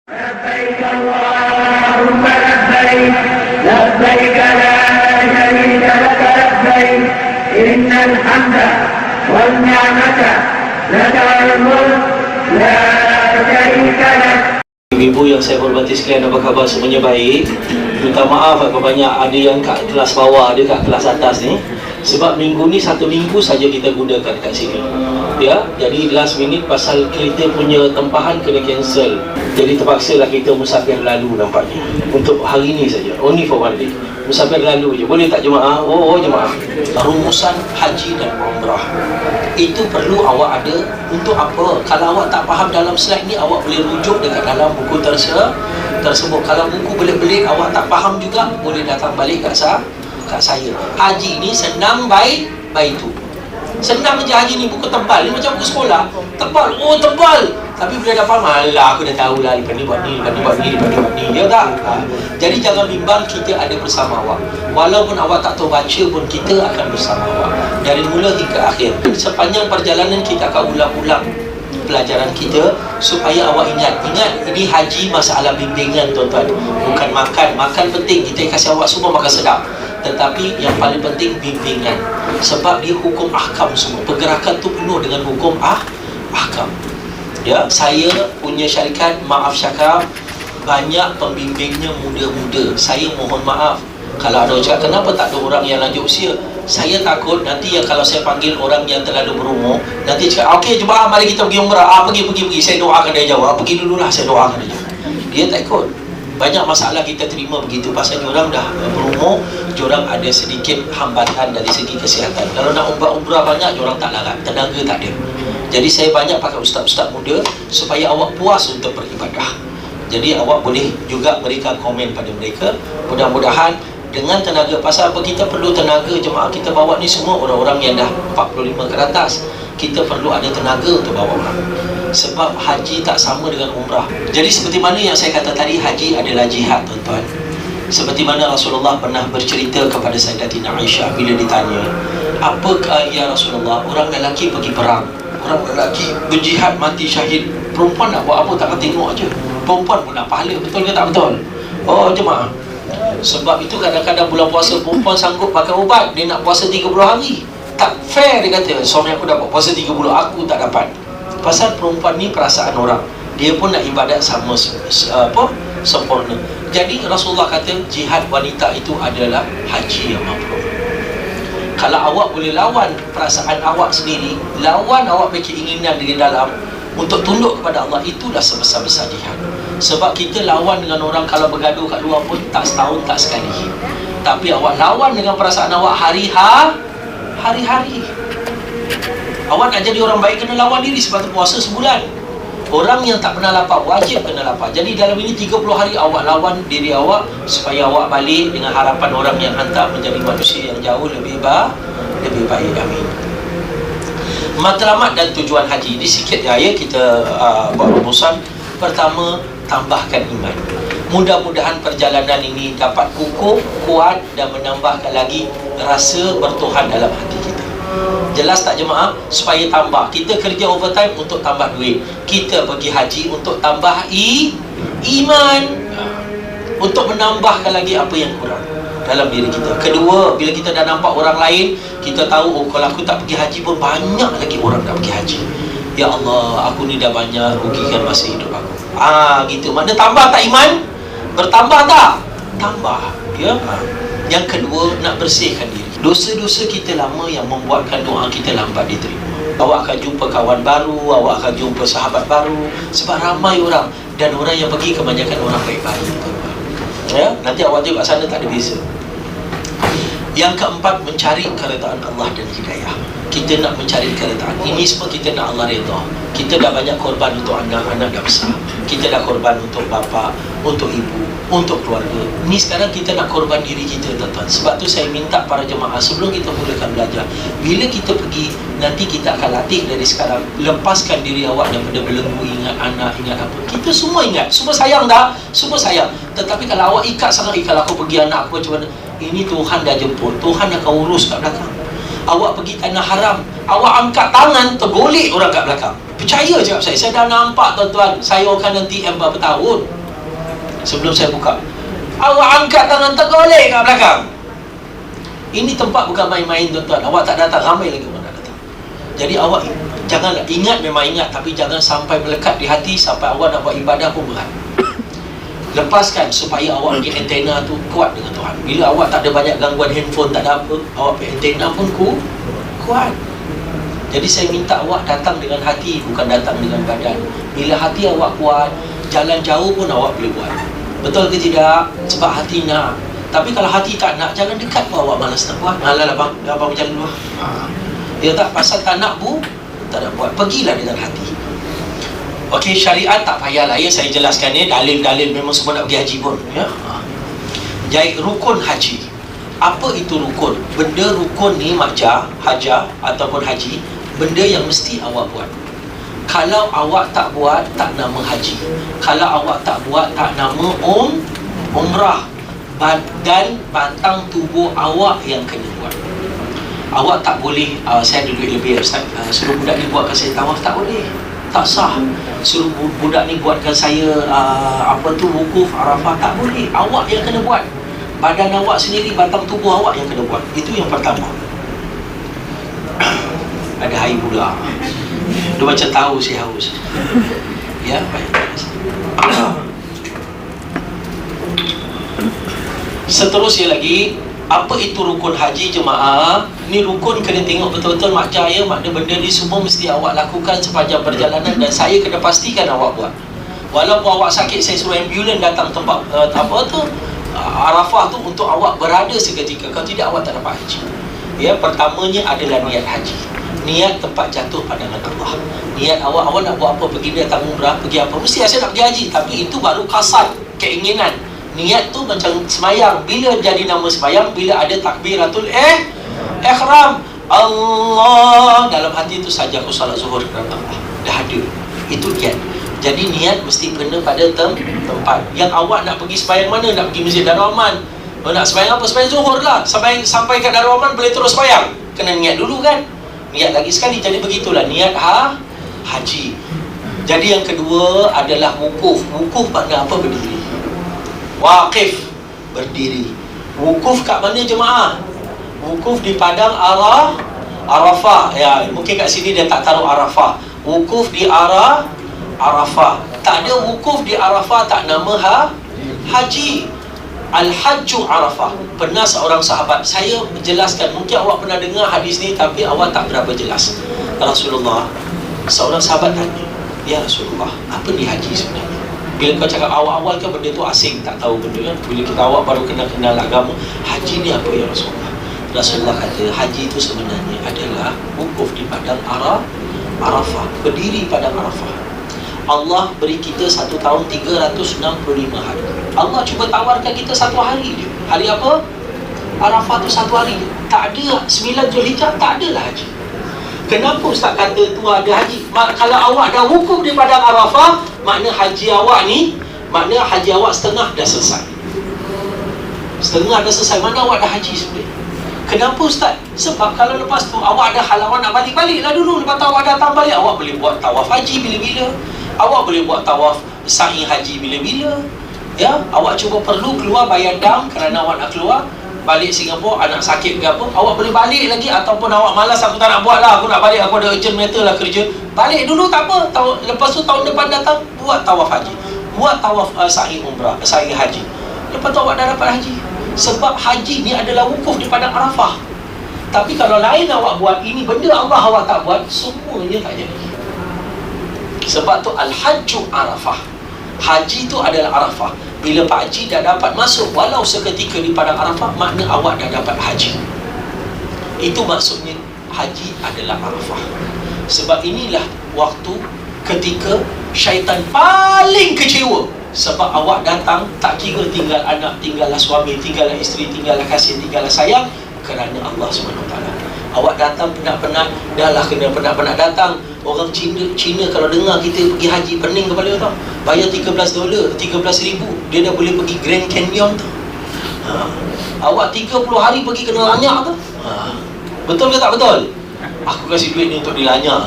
لبيك اللهم لبيك لبيك لا شريك لك لبيك إن الحمد والنعمة لك والملك لا شريك لك. Ibu yang saya hormati sekalian, apa khabar? Semuanya baik. Minta maaf apa banyak ada yang kat kelas bawah, ada kat kelas atas ni. Sebab minggu ni satu minggu saja kita gunakan kat sini. Ya, jadi last minute pasal kita punya tempahan kena cancel. Jadi terpaksalah kita musafir lalu nampaknya. Untuk hari ni saja. Only for one day. Musafir lalu je. Boleh tak jemaah? Oh jemaah. Rumusan haji dan umrah itu perlu awak ada untuk apa? Kalau awak tak faham dalam slide ni, awak boleh rujuk dekat dalam buku tersebut. Kalau buku belit-belit awak tak faham juga, boleh datang balik kat saya. Haji ni senang baik tu. Senang je haji ni, buku tebal ni macam buku sekolah. Tebal, oh tebal. Tapi bila dah faham, alah aku dah tahulah lepas ni buat ni, lepas ni buat ni, lepas ni buat ni. Ya tak? Jadi jangan bimbang, kita ada bersama awak. Walaupun awak tak tahu baca pun, kita akan bersama awak dari mula hingga akhir. Sepanjang perjalanan kita akan ulang-ulang pelajaran kita supaya awak ingat. Ini haji masalah bimbingan tuan-tuan. Bukan makan. Makan penting, kita kasih awak semua makan sedap. Tetapi yang paling penting bimbingan. Sebab dia hukum ahkam semua. Pergerakan tu penuh dengan hukum ahkam. Ya, saya punya syarikat Maaf Syakar banyak pembimbingnya muda-muda. Saya mohon maaf kalau ada orang cakap kenapa tak ada orang yang lanjut usia. Saya takut nanti kalau saya panggil orang yang terlalu berumur, nanti cakap okey jemaah mari kita pergi umrah. Pergi saya doakan dia jawab. Pergi dululah saya doakan dia jawab. Dia tak ikut. Banyak masalah kita terima begitu pasal diorang dah berumur, diorang ada sedikit hambatan dari segi kesihatan. Kalau nak umrah banyak, diorang tak larat, tenaga tak ada. Jadi saya banyak pakai ustaz-ustaz muda supaya awak puas untuk beribadah. Jadi awak boleh juga berikan komen pada mereka. Mudah-mudahan dengan tenaga, pasal apa kita perlu tenaga jemaah kita bawa ni semua orang-orang yang dah 45 ke atas. Kita perlu ada tenaga untuk bawa orang. Sebab haji tak sama dengan umrah. Jadi seperti mana yang saya kata tadi, haji adalah jihad tuan-tuan. Seperti mana Rasulullah pernah bercerita kepada Sayyidatina Aisyah bila ditanya, apakah ya Rasulullah, orang lelaki pergi perang, orang lelaki berjihad mati syahid, perempuan nak buat apa? Takkan tengok aja. Perempuan pun nak pahala, betul ke tak betul? Oh jemaah, sebab itu kadang-kadang bulan puasa perempuan sanggup pakai ubat, dia nak puasa 30 hari. Tak fair, dia kata suami aku dapat puasa 30, aku tak dapat. Pasal perempuan ni perasaan orang, dia pun nak ibadat sama sempurna. Jadi Rasulullah kata jihad wanita itu adalah haji yang mabrur. Kalau awak boleh lawan perasaan awak sendiri, lawan awak punya keinginan di dalam untuk tunduk kepada Allah, itulah sebesar-besar jihad. Sebab kita lawan dengan orang kalau bergaduh kat luar pun tak setahun tak sekali. Tapi awak lawan dengan perasaan awak hari-hari. Awak nak jadi orang baik, kena lawan diri. Sebab tu puasa sebulan. Orang yang tak pernah lapar wajib kena lapar. Jadi dalam ini 30 hari awak lawan diri awak supaya awak balik dengan harapan orang yang hantar menjadi manusia yang jauh lebih baik. Amin. Matlamat dan tujuan haji ini sikit ya kita buat rumusan. Pertama, tambahkan iman. Mudah-mudahan perjalanan ini dapat kukuh, kuat dan menambahkan lagi rasa bertuhan dalam hati kita. Jelas tak jemaah? Supaya tambah. Kita kerja overtime untuk tambah duit. Kita pergi haji untuk tambah iman. Untuk menambahkan lagi apa yang kurang dalam diri kita. Kedua, bila kita dah nampak orang lain, kita tahu, oh kalau aku tak pergi haji pun banyak lagi orang tak pergi haji. Ya Allah, aku ni dah banyak rugikan masa hidup aku. Gitu. Makna tambah tak iman? Bertambah tak? Tambah. Ya. Yang kedua, nak bersihkan diri. Dosa-dosa kita lama yang membuatkan doa kita lambat diterima. Awak akan jumpa kawan baru, awak akan jumpa sahabat baru. Sebab ramai orang, dan orang yang pergi kebanyakan orang baik-baik. Ya, nanti awak tengok kat sana tak ada beza. Yang keempat, mencari keredaan Allah dan hidayah. Kita nak mencari keredaan. Ini semua kita nak Allah redha. Kita dah banyak korban untuk anak-anak dah besar. Kita dah korban untuk bapa, untuk ibu, untuk keluarga. Ini sekarang kita nak korban diri kita tuan-tuan. Sebab tu saya minta para jemaah sebelum kita mulakan belajar, bila kita pergi, nanti kita akan latih dari sekarang. Lepaskan diri awak daripada belenggu, ingat anak, ingat apa. Kita semua ingat, semua sayang dah, semua sayang. Tetapi kalau awak ikat sangat, kalau aku pergi anak aku macam mana, ini Tuhan dah jemput, Tuhan akan urus kat belakang. Awak pergi tanah haram, awak angkat tangan, tergolek orang kat belakang. Percaya je saya dah nampak tuan-tuan, saya akan nanti berapa tahun sebelum saya buka. Awak angkat tangan tergolek kat belakang. Ini tempat bukan main-main tuan-tuan. Awak tak datang, ramai lagi orang nak datang. Jadi awak janganlah, ingat memang ingat, tapi jangan sampai melekat di hati sampai awak nak buat ibadah pun berat. Lepaskan supaya awak pergi antena tu kuat dengan Tuhan. Bila awak tak ada banyak gangguan handphone, tak ada apa, awak pergi antena pun kuat. Jadi saya minta awak datang dengan hati, bukan datang dengan badan. Bila hati awak kuat, jalan jauh pun awak boleh buat. Betul ke tidak? Sebab hati nak. Tapi kalau hati tak nak, jangan dekat pun awak malas nak buat. Alah abang berjalan dulu. Dia tak, pasal tak nak bu, tak nak buat. Pergilah dengan hati. Okey, syariat tak payahlah ya saya jelaskan ni, dalil-dalil memang semua nak pergi haji pun ya. Jadi rukun haji. Apa itu rukun? Benda rukun ni hajah ataupun haji, benda yang mesti awak buat. Kalau awak tak buat, tak nama haji. Kalau awak tak buat, tak nama umrah. Badan, batang tubuh awak yang kena buat. Awak tak boleh, saya ada duit lebih Ustaz, suruh budak ni buatkan saya tawaf, tak boleh. Tak sah. Suruh budak ni buatkan saya wukuf Arafah, tak boleh. Awak yang kena buat. Badan awak sendiri, batang tubuh awak yang kena buat. Itu yang pertama. Ada air pula. Dia macam tahu saya haus. Ya, baik. Seterusnya lagi, apa itu rukun haji jemaah? Ni rukun kena tengok betul-betul makjah ya. Makna benda ni semua mesti awak lakukan sepanjang perjalanan, dan saya kena pastikan awak buat. Walaupun awak sakit, saya suruh ambulan datang tempat Arafah tu untuk awak berada seketika. Kalau tidak, awak tak dapat haji. Ya, pertamanya adalah niat haji. Niat tempat jatuh pandangan Allah. Niat awak nak buat apa, pergi datang umrah, pergi apa, mesti saya nak pergi haji. Tapi itu baru kasar, keinginan. Niat tu macam semayang. Bila jadi nama semayang? Bila ada takbiratul ihram. Allah dalam hati tu saja aku salat zuhur kerana Allah. Dah ada. Itu niat. Jadi niat mesti kena pada tempat. Yang awak nak pergi semayang mana? Nak pergi Masjid Darul Aman. Nak semayang apa? Semayang zuhur lah. Sampai kat Darul Aman boleh terus semayang. Kena niat dulu kan? Niat lagi sekali. Jadi begitulah niat haji. Jadi yang kedua adalah wukuf. Wukuf makna apa? Berdiri. Waqif, berdiri. Wukuf kat mana jemaah? Wukuf di padang Arafah. Ya, mungkin kat sini dia tak taruh Arafah. Wukuf di Arafah. Tak ada wukuf di Arafah tak nama haji. Al-Hajju Arafah. Pernah seorang sahabat, saya menjelaskan, mungkin awak pernah dengar hadis ni tapi awak tak berapa jelas. Rasulullah, seorang sahabat tanya, ya Rasulullah, apa ni haji sebenarnya? Bila kau cakap awal-awal kan benda tu asing, tak tahu benda kan. Bila kita awak baru kenal agama, haji ni apa ya Rasulullah? Rasulullah kata, haji itu sebenarnya adalah wukuf di padang Arafah, berdiri padang Arafah. Allah beri kita 1 tahun 365 hari. Allah cuba tawarkan kita 1 hari je. Hari apa? Arafah tu 1 hari je. Tak ada 9 Zulhijjah, tak adalah haji. Kenapa Ustaz kata tu ada haji? Kalau awak dah wukuf di padang Arafah, makna haji awak ni, makna haji awak setengah dah selesai. Setengah dah selesai, mana awak dah haji sebenarnya. Kenapa Ustaz? Sebab kalau lepas tu awak ada halangan nak balik-baliklah dulu. Lepas tu awak datang balik, awak boleh buat tawaf haji bila-bila. Awak boleh buat tawaf sa'i haji bila-bila. Ya, awak cuba perlu keluar bayar dam kerana awak nak keluar balik Singapura, anak sakit ke apa, awak boleh balik lagi. Ataupun awak malas, aku tak nak buat lah, aku nak balik, aku ada urgent matter lah kerja, balik dulu tak apa. Lepas tu tahun depan datang, buat tawaf haji, buat tawaf sa'i umrah, sa'i haji. Lepas tu awak dah dapat haji. Sebab haji ni adalah wukuf di padang Arafah. Tapi kalau lain awak buat, ini benda Allah awak tak buat, semuanya tak jadi. Sebab tu Al-Hajju Arafah. Haji tu adalah Arafah. Bila Pak Haji dah dapat masuk walau seketika di padang Arafah, makna awak dah dapat haji. Itu maksudnya haji adalah Arafah. Sebab inilah waktu ketika syaitan paling kecewa. Sebab awak datang, tak kira tinggal anak, tinggallah suami, tinggallah isteri, tinggallah kasih, tinggallah sayang, kerana Allah SWT. Awak datang penat-penat, dah lah kena penat-penat datang. Orang Cina kalau dengar kita pergi haji, pening kepala tau. Bayar $13, 13,000, dia dah boleh pergi Grand Canyon tu. Awak 30 hari pergi kena lanyak tu. Betul ke tak betul? Aku kasih duit ni untuk dilanyak.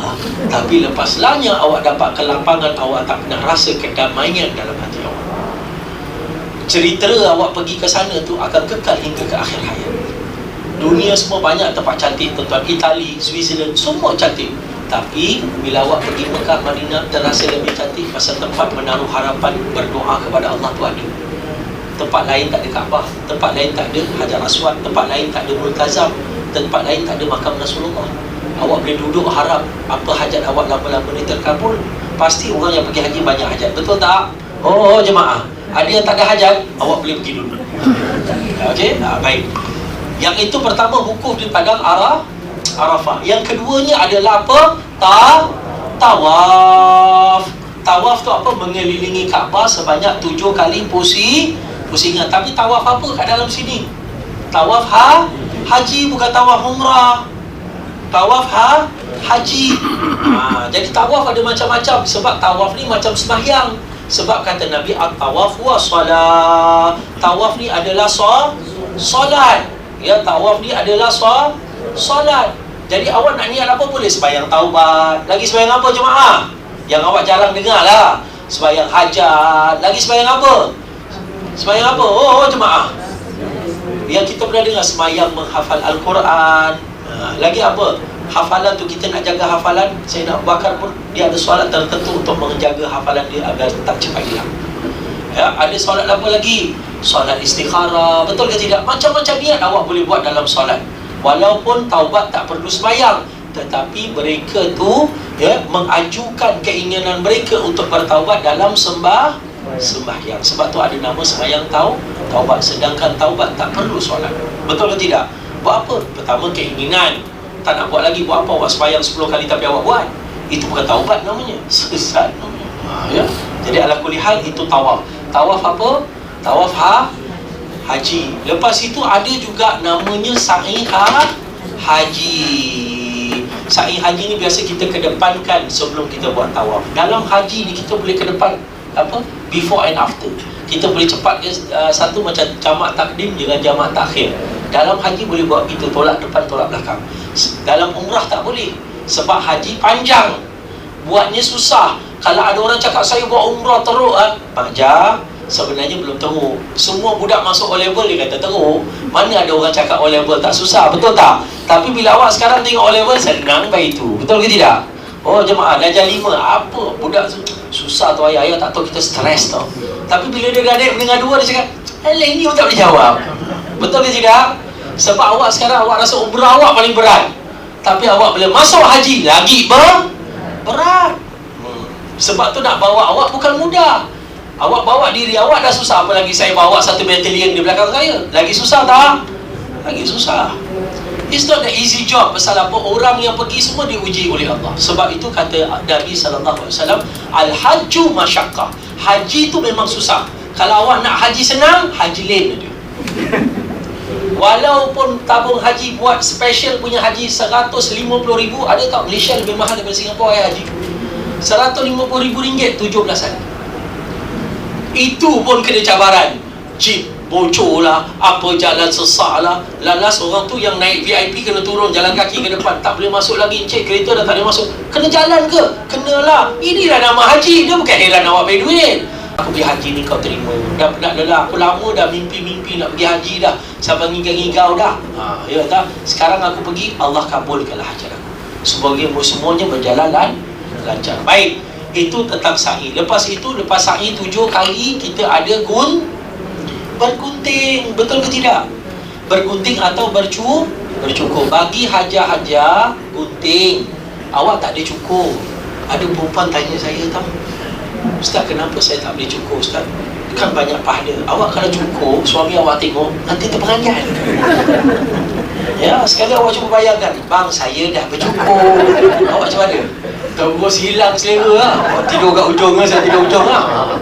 Tapi lepas lanyak, awak dapat kelapangan, awak tak pernah rasa kedamaian dalam hati awak. cerita awak pergi ke sana tu akan kekal hingga ke akhir hayat. Dunia semua banyak tempat cantik tuan-tuan, Itali, Switzerland, semua cantik. Tapi bila awak pergi Mekah, Madinah, terasa lebih cantik pasal tempat menaruh harapan, berdoa kepada Allah tu ada. Tempat lain tak ada Kaabah, tempat lain tak ada Hajar Aswad, tempat lain tak ada Multazam, tempat lain tak ada makam Rasulullah. Awak boleh duduk harap apa hajat awak lama-lama ni terkabul. Pasti orang yang pergi haji banyak hajat, betul tak? Oh jemaah, ada yang tak ada hajat, awak boleh pergi dulu. Okey, baik. Yang itu pertama wukuf di padang Arafah. Yang keduanya adalah apa? Tawaf. Tawaf tu apa? Mengelilingi Kaabah sebanyak 7 kali pusingan. Tapi tawaf apa kat dalam sini? Tawaf haji, bukan tawaf umrah. Tawaf haji. Jadi tawaf ada macam-macam. Sebab tawaf ni macam sembahyang. Sebab kata Nabi, at-tawaf wa salat. Tawaf ni adalah solat. Ya, tawaf ni adalah solat. Jadi awak nak niat apa boleh? Sembahyang taubat. Lagi sembahyang apa jemaah? Yang awak jarang dengar lah. Sembahyang hajat. Lagi sembahyang apa? Sembahyang apa? Oh jemaah, yang kita pernah dengar sembahyang menghafal Al-Quran. Lagi apa? Hafalan tu kita nak jaga hafalan. Saya nak bakar pun dia ada solat tertentu untuk menjaga hafalan dia agar tak cepat hilang. Ya, ada solat apa lagi? Solat istikharah, betul ke tidak? Macam-macam niat awak boleh buat dalam solat. Walaupun taubat tak perlu sembahyang, tetapi mereka tu mengajukan keinginan mereka untuk bertaubat dalam sembahyang. Sebab tu ada nama sembahyang taubat. Sedangkan taubat tak perlu solat. Betul ke tidak? Buat apa? Pertama keinginan, tak nak buat lagi. Buat apa awak sembahyang 10 kali tapi awak buat? Itu bukan taubat namanya, sesat namanya. Ya? Jadi ala kulli hal itu tawaf. Tawaf apa? Tawaf haji. Lepas itu ada juga namanya sa'i haji. Sa'i haji ni biasa kita kedepankan sebelum kita buat tawaf. Dalam haji ni kita boleh kedepan apa? Before and after. Kita boleh cepat satu macam jamak takdim dengan jamak takhir. Dalam haji boleh buat itu, tolak depan, tolak belakang. Dalam umrah tak boleh. Sebab haji panjang, buatnya susah. Kalau ada orang cakap saya buat umrah teruk, panjang, sebenarnya belum teruk. Semua budak masuk O-level dia kata teruk. Mana ada orang cakap O-level tak susah, betul tak? Tapi bila awak sekarang tengok O-level, senang baik itu, betul ke tidak? Oh jemaah, darjah 5, apa budak susah tu ayah tak tahu, kita stres tau. Tapi bila dia gadek mendengar 2, dia cakap alah ini awak tak boleh jawab. Betul ke tidak? Sebab awak sekarang awak rasa umrah awak paling berat, tapi awak bila masuk haji lagi berat. Sebab tu nak bawa awak bukan mudah. Awak bawa diri awak dah susah, apalagi saya bawa 1 batalion di belakang saya. Lagi susah tak? Lagi susah. It's not the easy job. Pasal apa? Orang yang pergi semua diuji oleh Allah. Sebab itu kata Nabi SAW, Al-hajju masyaqqah. Haji tu memang susah. Kalau awak nak haji senang, haji lain dia. Walaupun tabung haji buat special punya haji 150,000, ada tak Malaysia lebih mahal daripada Singapura haji? 150,000 ringgit 17 hari. Itu pun kena cabaran. Jeep bocor lah, apa jalan sesak lah. Lalas orang tu yang naik VIP kena turun jalan kaki ke depan, tak boleh masuk lagi. Encik, kereta dah tak boleh masuk. Kena jalan ke? Kenalah. Inilah nama haji. Dia bukan heran awak bagi duit. Aku pergi haji ni kau terima. Dah penat dah. Aku lama dah mimpi-mimpi nak pergi haji dah. Sampai ngigau-ngigau dah. Ya tak? Sekarang aku pergi, Allah kabulkanlah hajat aku. Semuanya berjalan lancar. Baik. Itu tentang sa'i. Lepas itu, lepas sa'i 7 kali kita ada bergunting. Betul ke tidak? Bergunting atau bercukur. Bagi haja-haja gunting. Awak tak ada cukur. Ada perempuan tanya saya tahu, Ustaz, kenapa saya tak boleh cukur Ustaz? Kan banyak pahala. Awak kalau cukur, suami awak tengok, nanti terperanjat. Ya, sekali awak cuba bayangkan, bang, saya dah bercukur. Awak macam mana? Terus hilang selera lah. Awak tidur kat ujung, saya tidur ujung lah.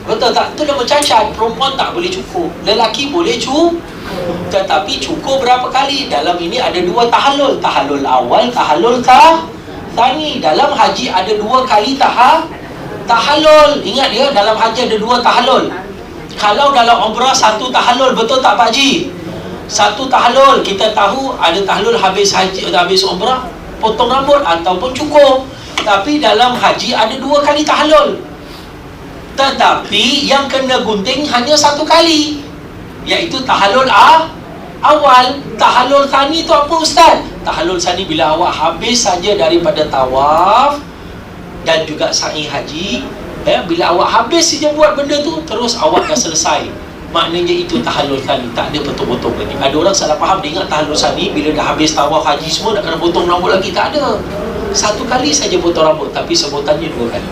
Betul tak? Itu dah mencacat. Perempuan tak boleh cukur. Lelaki boleh cukur. Tetapi cukur berapa kali? Dalam ini ada 2 tahallul. Tahallul awal, tahallul thani. Dalam haji ada 2 kali tahallul. Ingat dia, dalam haji ada 2 tahallul. Kalau dalam umrah 1 tahallul, betul tak Pak Haji? 1 tahallul. Kita tahu ada tahallul habis haji, habis umrah, potong rambut ataupun cukur. Tapi dalam haji ada 2 kali tahallul. Tetapi yang kena gunting hanya satu kali, iaitu tahallul awal. Tahallul tsani tu apa ustaz? Tahallul tsani bila awak habis saja daripada tawaf dan juga sa'i haji, bila awak habis saja buat benda tu, terus awak dah selesai, maknanya itu tahallul tsani, tak ada potong-potong lagi. Ada orang salah faham, dia ingat tahallul tsani bila dah habis tawaf haji semua nak kena potong rambut lagi. Tak ada, satu kali saja potong rambut, tapi sebutannya 2 kali,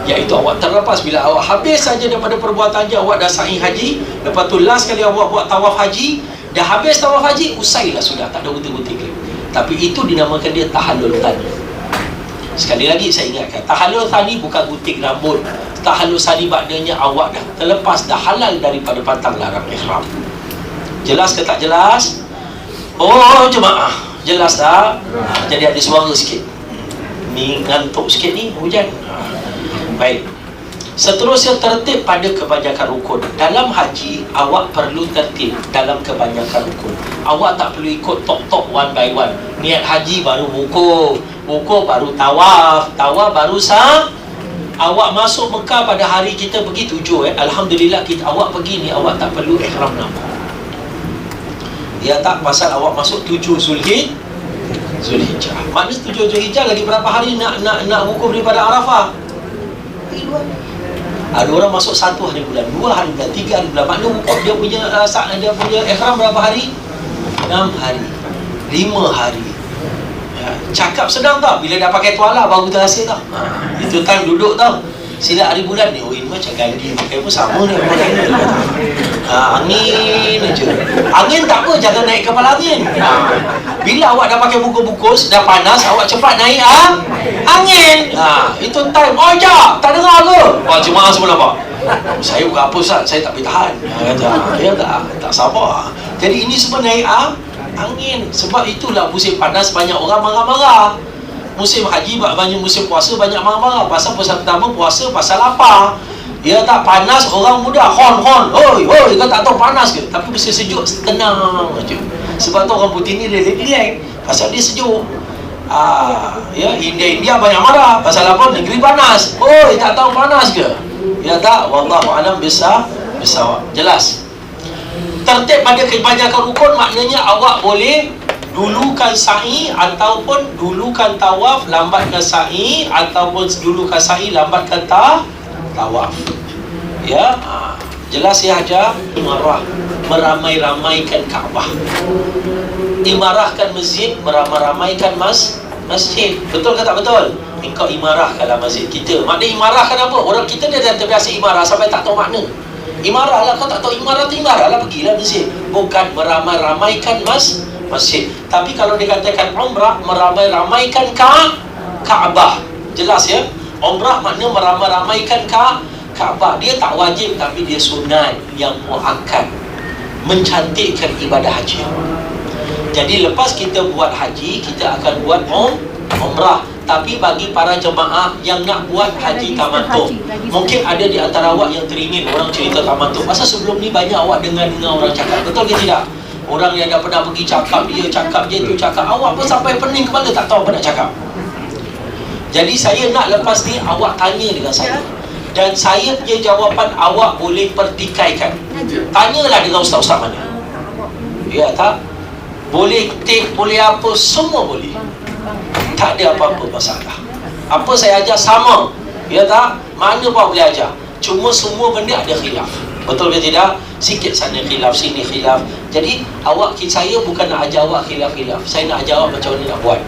iaitu awak terlepas bila awak habis saja daripada perbuatannya, awak dah sa'i haji, lepas tu last kali awak buat tawaf haji, dah habis tawaf haji, usailah sudah, tak ada gunting-gunting lagi. Tapi itu dinamakan dia tahallul tsani. Sekali lagi saya ingatkan, tahallul tsani bukan gunting rambut. Tahallul tsani maknanya awak dah terlepas, dah halal daripada pantang larang ihram. Jelas ke tak jelas? Oh jemaah, jelas tak? Jadi ada suara sikit, ni ngantuk sikit ni, hujan. Baik, seterusnya tertib pada kebanyakan rukun. Dalam haji, awak perlu tertib dalam kebanyakan rukun. Awak tak perlu ikut tok-tok one by one. Niat haji baru wukuf, wukuf baru tawaf, tawaf baru sah. Awak masuk Mekah pada hari kita pergi 7, Alhamdulillah awak pergi ni, awak tak perlu ihram nama. Ya tak, pasal awak masuk 7 Zulhijjah. Maknanya 7 Zulhijjah lagi berapa hari nak wukuf daripada Arafah? Ada orang masuk 1 hari bulan, 2 hari bulan, 3 hari bulan. Maknanya wukuf dia punya ihram berapa hari? 6 hari, 5 hari. Cakap sedang tau, bila dah pakai tuala baru terasa tau. Itu time duduk tau. Sila hari bulan ni, oh ini macam Gandhi pakai pun sama ni. Angin aja. Angin tak apa, jangan naik kepala angin. Bila awak dah pakai bungkus-bungkus, dah panas, awak cepat naik angin. Itu time. Oh ja, tak dengar ke? Jemaah semua nampak. Saya bukan apa Ustaz, saya tak boleh tahan. Dia tak sabar. Jadi ini semua naik angin. Sebab itulah musim panas banyak orang marah-marah. Musim haji banyak, musim puasa banyak marah-marah. Pasal pertama puasa pasal lapar. Ya tak, panas orang muda hon. Hoi, kau tak tahu panas ke? Tapi musim sejuk tenang aja. Sebab tu orang putih ni relax pasal dia sejuk. India banyak marah pasal apa? Negeri panas. Hoi, tak tahu panas ke? Ya tak, wallahu alam bisawab. Jelas. Tertib pada kebanyakan rukun maknanya awak boleh dulukan sa'i ataupun dulukan tawaf, lambatkan sa'i, ataupun dulukan sa'i, lambatkan tawaf. Ya, jelas ya Hajar? Imarah, meramai-ramaikan Kaabah. Imarahkan masjid, meramai-ramaikan masjid. Betul ke tak betul? Engkau imarahkanlah masjid kita. Maknanya imarahkan apa? Orang kita dia dah terbiasa imarah sampai tak tahu makna. Imarah lah, kau tak tahu imarah tu imarah lah, pergilah masjid. Bukan meramai-ramaikan masjid. Tapi kalau dikatakan umrah, meramai-ramaikan Kaabah. Jelas ya? Umrah maknanya meramai-ramaikan Kaabah. Dia tak wajib tapi dia sunat yang muakkad, mencantikkan ibadah haji. Jadi lepas kita buat haji, kita akan buat umrah. Tapi bagi para jemaah yang nak buat haji tamattu, mungkin ada di antara awak yang teringin orang cerita tamattu. Pasal sebelum ni banyak awak dengar orang cakap, betul ke tidak? Orang yang dah pernah pergi cakap dia tu cakap, awak pun sampai pening kepala tak tahu apa nak cakap. Jadi saya nak lepas ni awak tanya dengan saya, dan saya punya jawapan awak boleh pertikaikan. Tanyalah dengan ustaz-ustaz mana. Ya tak? Boleh take, boleh apa, semua boleh. Tak ada apa-apa masalah. Apa saya ajar sama. Ya tak? Mana pun boleh ajar. Cuma semua benda ada khilaf. Betul ke tidak? Sikit sana khilaf, sini khilaf. Jadi saya bukan nak ajar awak khilaf-khilaf. Saya nak ajar awak macam mana nak buat.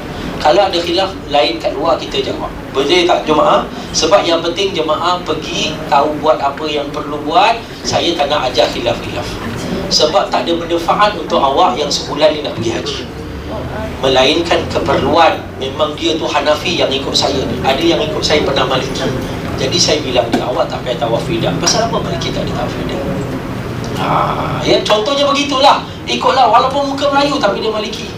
Kalau ada khilaf lain kat luar, kita jawab. Betul tak jemaah? Sebab yang penting jemaah pergi, tahu buat apa yang perlu buat. Saya tak nak ajar khilaf-khilaf. Sebab tak ada manfaat untuk awak yang sebulan ni nak pergi haji. Melainkan keperluan. Memang dia tu Hanafi yang ikut saya ni. Ada yang ikut saya pernah Maliki. Jadi saya bilang dia, awak tak payah tawaf wida. Pasal apa Maliki tak ada tawaf wida? Ya, contohnya begitulah. Ikutlah, walaupun muka Melayu tapi dia Maliki.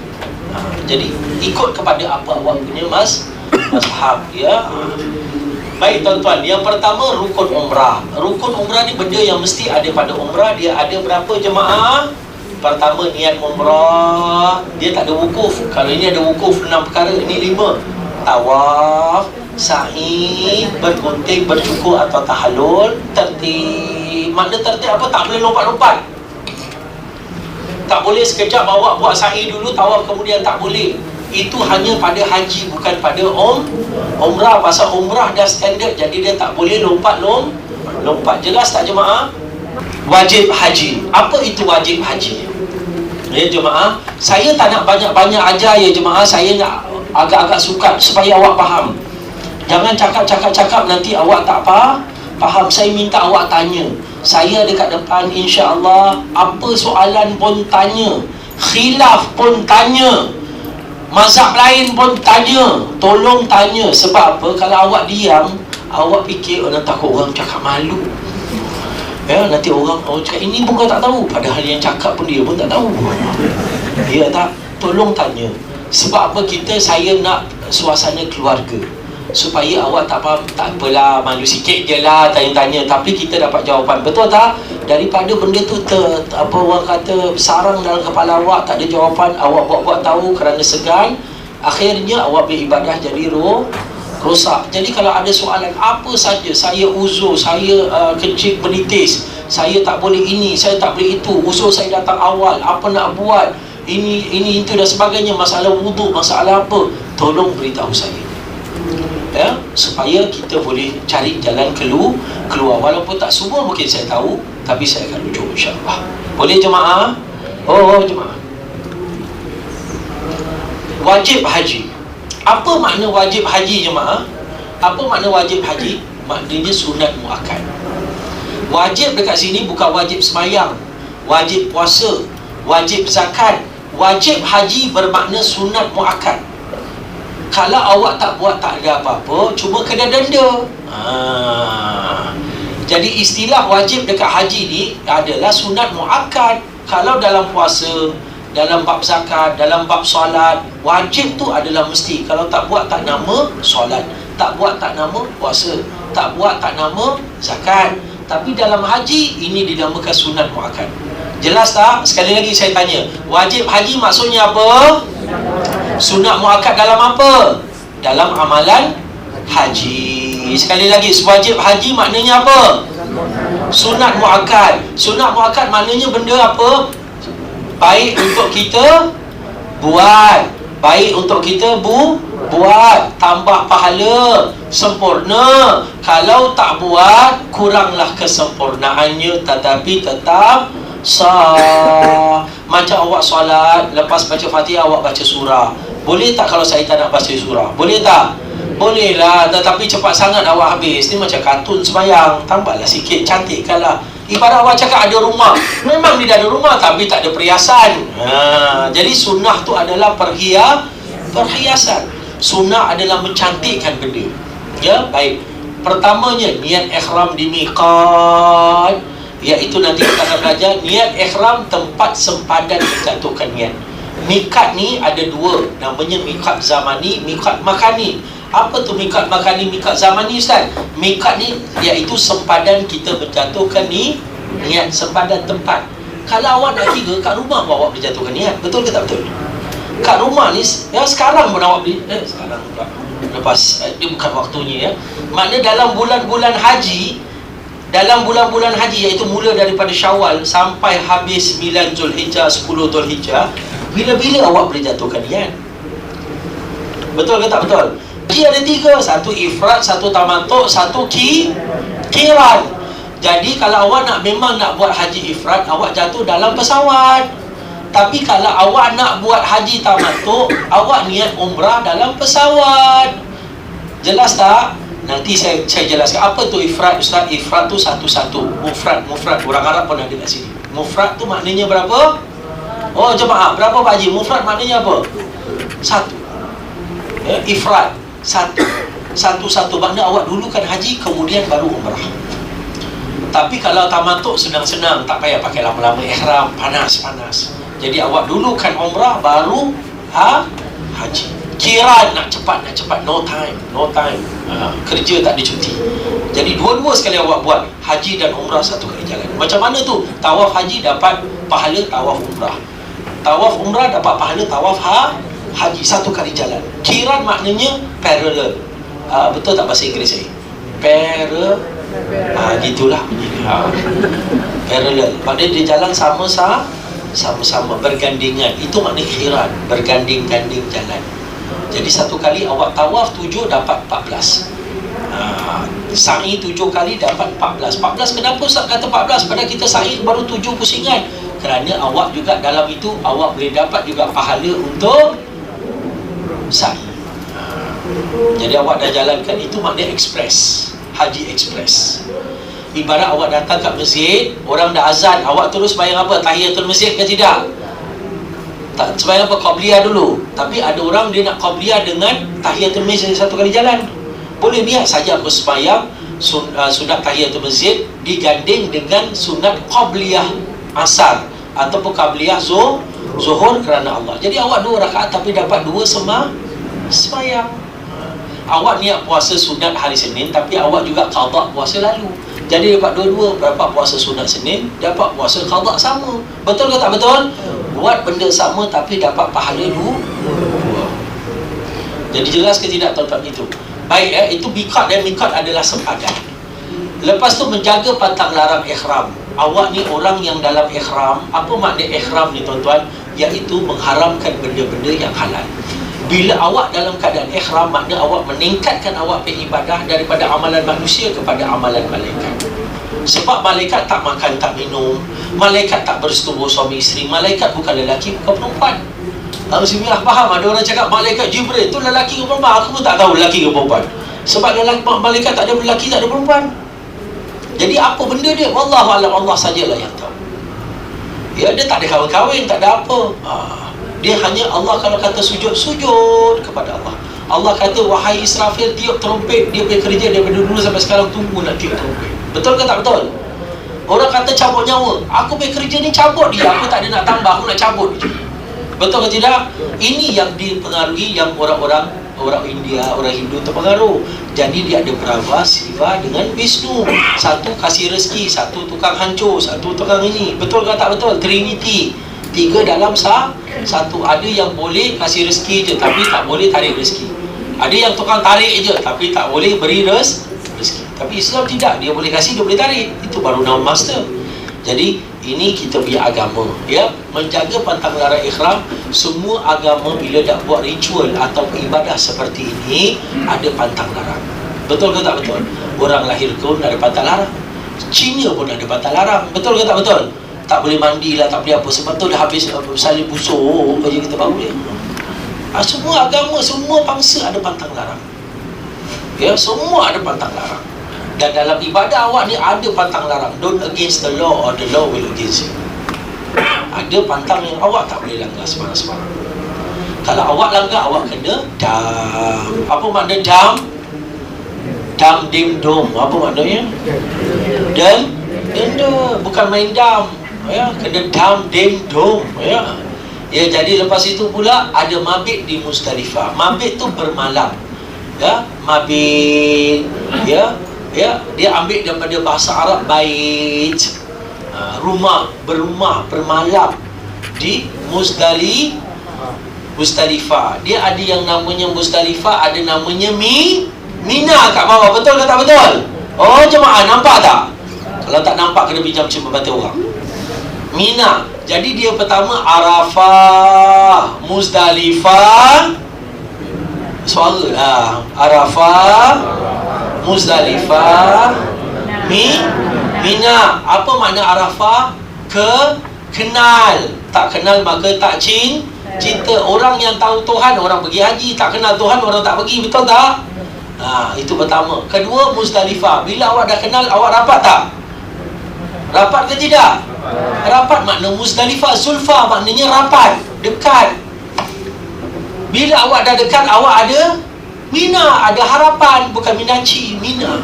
Jadi ikut kepada apa awak punya mazhab. Ya. Baik tuan-tuan, yang pertama rukun umrah. Rukun umrah ni benda yang mesti ada pada umrah. Dia ada berapa jemaah? Pertama, niat umrah. Dia tak ada wukuf. Kalau ini ada wukuf 6 perkara, ini 5. Tawaf, Sa'i, bergunting, bercukur atau tahallul. Tertib. Makna tertib apa? Tak boleh lompat-lompat. Tak boleh sekejap awak buat sa'i dulu, tawaf kemudian, tak boleh. Itu hanya pada haji, bukan pada umrah. Pasal umrah dah standard, jadi dia tak boleh lompat. Jelas tak jemaah? Wajib haji. Apa itu wajib haji? Ya jemaah, saya tak nak banyak-banyak ajar ya jemaah. Saya nak agak-agak sukat supaya awak faham. Jangan cakap nanti awak tak faham. Saya minta awak tanya. Saya dekat depan, insya-Allah, apa soalan pun tanya, khilaf pun tanya, mazhab lain pun tanya. Tolong tanya. Sebab apa? Kalau awak diam, awak fikir orang takut orang cakap malu. Ya, nanti orang cakap ini pun kau tak tahu, padahal yang cakap pun dia pun tak tahu. Ya tak? Tolong tanya. Sebab apa? Saya nak suasana keluarga, supaya awak tak faham, tak apalah, malu sikit je lah tanya-tanya, tapi kita dapat jawapan. Betul tak? Daripada benda tu orang kata sarang dalam kepala awak, tak ada jawapan, awak buat-buat tahu kerana segan, akhirnya awak beribadah jadi rosak. Jadi kalau ada soalan apa saja, saya uzur, saya kencing beritis, saya tak boleh ini, saya tak boleh itu, uzur saya datang awal, apa nak buat, ini itu dan sebagainya, masalah wuduk, masalah apa, tolong beritahu saya. Ya, supaya kita boleh cari jalan keluar. Walaupun tak semua mungkin saya tahu, tapi saya akan rujuk insya-Allah. Boleh jemaah? Jemaah. Wajib haji. Apa makna wajib haji jemaah? Apa makna wajib haji? Maknanya sunat muakkad. Wajib dekat sini bukan wajib semayang, wajib puasa, wajib zakat. Wajib haji bermakna sunat muakkad. Kalau awak tak buat, tak ada apa-apa, cuma kena denda. Jadi istilah wajib dekat haji ni adalah sunat muakkad. Kalau dalam puasa, dalam bab zakat, dalam bab solat, wajib tu adalah mesti. Kalau tak buat, tak nama solat, tak buat, tak nama puasa, tak buat, tak nama zakat. Tapi dalam haji, ini dinamakan sunat muakkad. Jelas tak? Sekali lagi saya tanya, wajib haji maksudnya apa? Sunat muakkad dalam apa? Dalam amalan haji. Sekali lagi, wajib haji maknanya apa? Sunat muakkad. Sunat muakkad maknanya benda apa? Baik untuk kita buat, baik untuk kita buat, tambah pahala, sempurna. Kalau tak buat, kuranglah kesempurnaannya, tetapi tetap sah. Macam awak solat, lepas baca Fatihah awak baca surah, boleh tak kalau saya tak nak baca surah? Boleh tak? Boleh lah, tetapi cepat sangat awak habis. Ni macam kartun sembahyang, tambahlah sikit, cantikkanlah. Ibarat awak cakap ada rumah, memang dia ada rumah tapi tak ada perhiasan. Jadi sunnah tu adalah perhiasan. Sunnah adalah mencantikkan benda. Ya, baik. Pertamanya, niat ihram di miqat, iaitu nanti kita akan belajar niat ihram tempat sempadan menjatuhkan niat. Miqat ni ada dua, namanya miqat zamani, miqat makani. Apa tu miqat makani, miqat zamani Ustaz? Miqat ni iaitu sempadan kita menjatuhkan niat, sempadan tempat. Kalau awak nak kira, kat rumah pun awak boleh jatuhkan niat. Betul ke tak betul? Kat rumah ni, ya sekarang pun awak boleh, sekarang pula, lepas, dia bukan waktunya ya. Makna dalam bulan-bulan haji, iaitu mula daripada Syawal sampai habis 9 Zulhijjah, 10 Zulhijjah, bila-bila awak boleh jatuhkan niat. Betul ke tak betul? Haji ada 3, satu ifrat, satu tamattu', satu qiran. Jadi kalau awak memang nak buat haji ifrat, awak jatuh dalam pesawat. Tapi kalau awak nak buat haji tamattu', awak niat umrah dalam pesawat. Jelas tak? Nanti saya jelaskan apa tu ifrat Ustaz. Ifrat tu satu-satu, mufrad. Orang Arab pun ada kat sini. Mufrad tu maknanya berapa? Jemaah, berapa Pak Haji? Mufrad maknanya apa? Satu. Ya, ifrat satu-satu makna awak dulukan haji kemudian baru umrah. Tapi kalau tamattu' senang-senang, tak payah pakai lama-lama ihram, panas. Jadi awak dulukan umrah baru haji. Qiran nak cepat, no time. Kerja tak ada cuti. Jadi dua-dua sekali awak buat, haji dan umrah satu kali jalan. Macam mana tu? Tawaf haji dapat pahala tawaf umrah, tawaf umrah dapat pahala tawaf haji, satu kali jalan. Qiran maknanya parallel. Betul tak bahasa Inggeris ni? Gitulah bunyinya. Parallel. Maknanya dia jalan sama-sama bergandingan. Itu maknanya khiran, berganding-ganding jalan. Jadi satu kali awak tawaf 7 dapat 14. Sa'i 7 kali dapat 14. 14 kenapa Ustaz kata 14? Padahal kita sa'i baru 7 pusingan. Kerana awak juga dalam itu awak boleh dapat juga pahala untuk sa'i. Jadi awak dah jalankan itu maknanya ekspres, haji ekspres. Ibarat awak datang kat masjid, orang dah azan, awak terus bayang apa? Tahiyatul masjid ke tidak? Tak sembahyang apa? Qabliyah dulu. Tapi ada orang dia nak qabliyah dengan tahiyatul masjid satu kali jalan. Boleh niat saja bersembahyang sunat tahiyatul masjid diganding dengan sunat qabliyah asar ataupun qabliyah zuhur kerana Allah. Jadi awak 2 rakaat tapi dapat 2 sembahyang. Awak niat puasa sunat hari Senin tapi awak juga qada puasa lalu. Jadi dapat dua-dua, dapat puasa sunat Senin, dapat puasa qada sama. Betul ke tak betul? Buat benda sama tapi dapat pahala 2. Jadi jelas ke tidak tuan-tuan itu? Baik itu miqat, dan miqat adalah sempadan. Lepas tu menjaga pantang larang ihram. Awak ni orang yang dalam ihram. Apa makna ihram ni tuan-tuan? Iaitu mengharamkan benda-benda yang halal. Bila awak dalam keadaan ihram, makna awak meningkatkan awak ibadah daripada amalan manusia kepada amalan malaikat. Sebab malaikat tak makan, tak minum, malaikat tak bersetubuh suami isteri, malaikat bukan lelaki, bukan perempuan. Bismillah, faham? Ada orang cakap malaikat Jibril tu lelaki ke perempuan. Aku pun tak tahu lelaki ke perempuan. Sebab malaikat tak ada lelaki, tak ada perempuan. Jadi apa benda dia? Wallahualam, Allah sajalah yang tahu. Ya, dia tak ada kahwin-kahwin, tak ada apa. Dia hanya Allah kalau kata sujud, sujud kepada Allah. Allah kata wahai Israfil tiup trompet, dia punya kerja daripada dulu sampai sekarang tunggu nak tiup trompet. Betul ke tak betul? Orang kata cabut nyawa, aku punya kerja ni cabut dia, aku tak ada nak tambah, aku nak cabut je. Betul ke tidak? Ini yang dipengaruhi yang orang India, orang Hindu terpengaruh. Jadi dia ada Brahma, Shiva dengan Vishnu. Satu kasih rezeki, satu tukang hancur, satu tukang ini. Betul ke tak betul? Trinity. 3 dalam satu. Ada yang boleh kasih rezeki je tapi tak boleh tarik rezeki. Ada yang tukang tarik je tapi tak boleh beri rezeki. Tapi Islam tidak, dia boleh kasih, dia boleh tarik. Itu baru nama master. Jadi ini kita punya agama, ya, menjaga pantang larang ihram. Semua agama bila dah buat ritual atau ibadah seperti ini ada pantang larang. Betul ke tak betul? Orang lahir pun ada pantang larang. Cina pun ada pantang larang. Betul ke tak betul? Tak boleh mandi lah, tak boleh apa. Sebab tu dah habis salin busuk aja kita baru dia. Semua agama, semua bangsa ada pantang larang. Ya, semua ada pantang larang. Dan dalam ibadah awak ni ada pantang larang. Don't against the law or the law will against you. Ada pantang yang awak tak boleh langgar sembarang-sembarang. Kalau awak langgar, awak kena dam. Apa makna dam? Dam, dim, dom. Apa maknanya? Denda. Bukan main dam. Ya, kena dam, dim, dom. Ya. Ya, jadi lepas itu pula ada mabit di Muzdalifah. Mabit tu bermalam. Ya, mabit. Ya, dia ambil daripada bahasa Arab bait. Rumah, berumah, bermalam di Muzdalifah. Dia ada yang namanya Muzdalifah, ada namanya Mina kat bawah. Betul ke tak betul? Oh jemaah, nampak tak? Kalau tak nampak kena pinjam cuma batu orang. Mina. Jadi dia pertama Arafah, Muzdalifah. Suara lah. Arafah, Muzdalifah, Mina. Apa makna Arafah? Kenal. Tak kenal maka tak cinta. Orang yang tahu Tuhan, orang pergi haji. Tak kenal Tuhan, orang tak pergi. Betul tak? Itu pertama. Kedua, Muzdalifah. Bila awak dah kenal, awak rapat tak? Rapat ke tidak? Rapat makna Muzdalifah. Zulfa maknanya rapat, dekat. Bila awak dah dekat, awak ada Mina, ada harapan. Bukan minaci, Mina.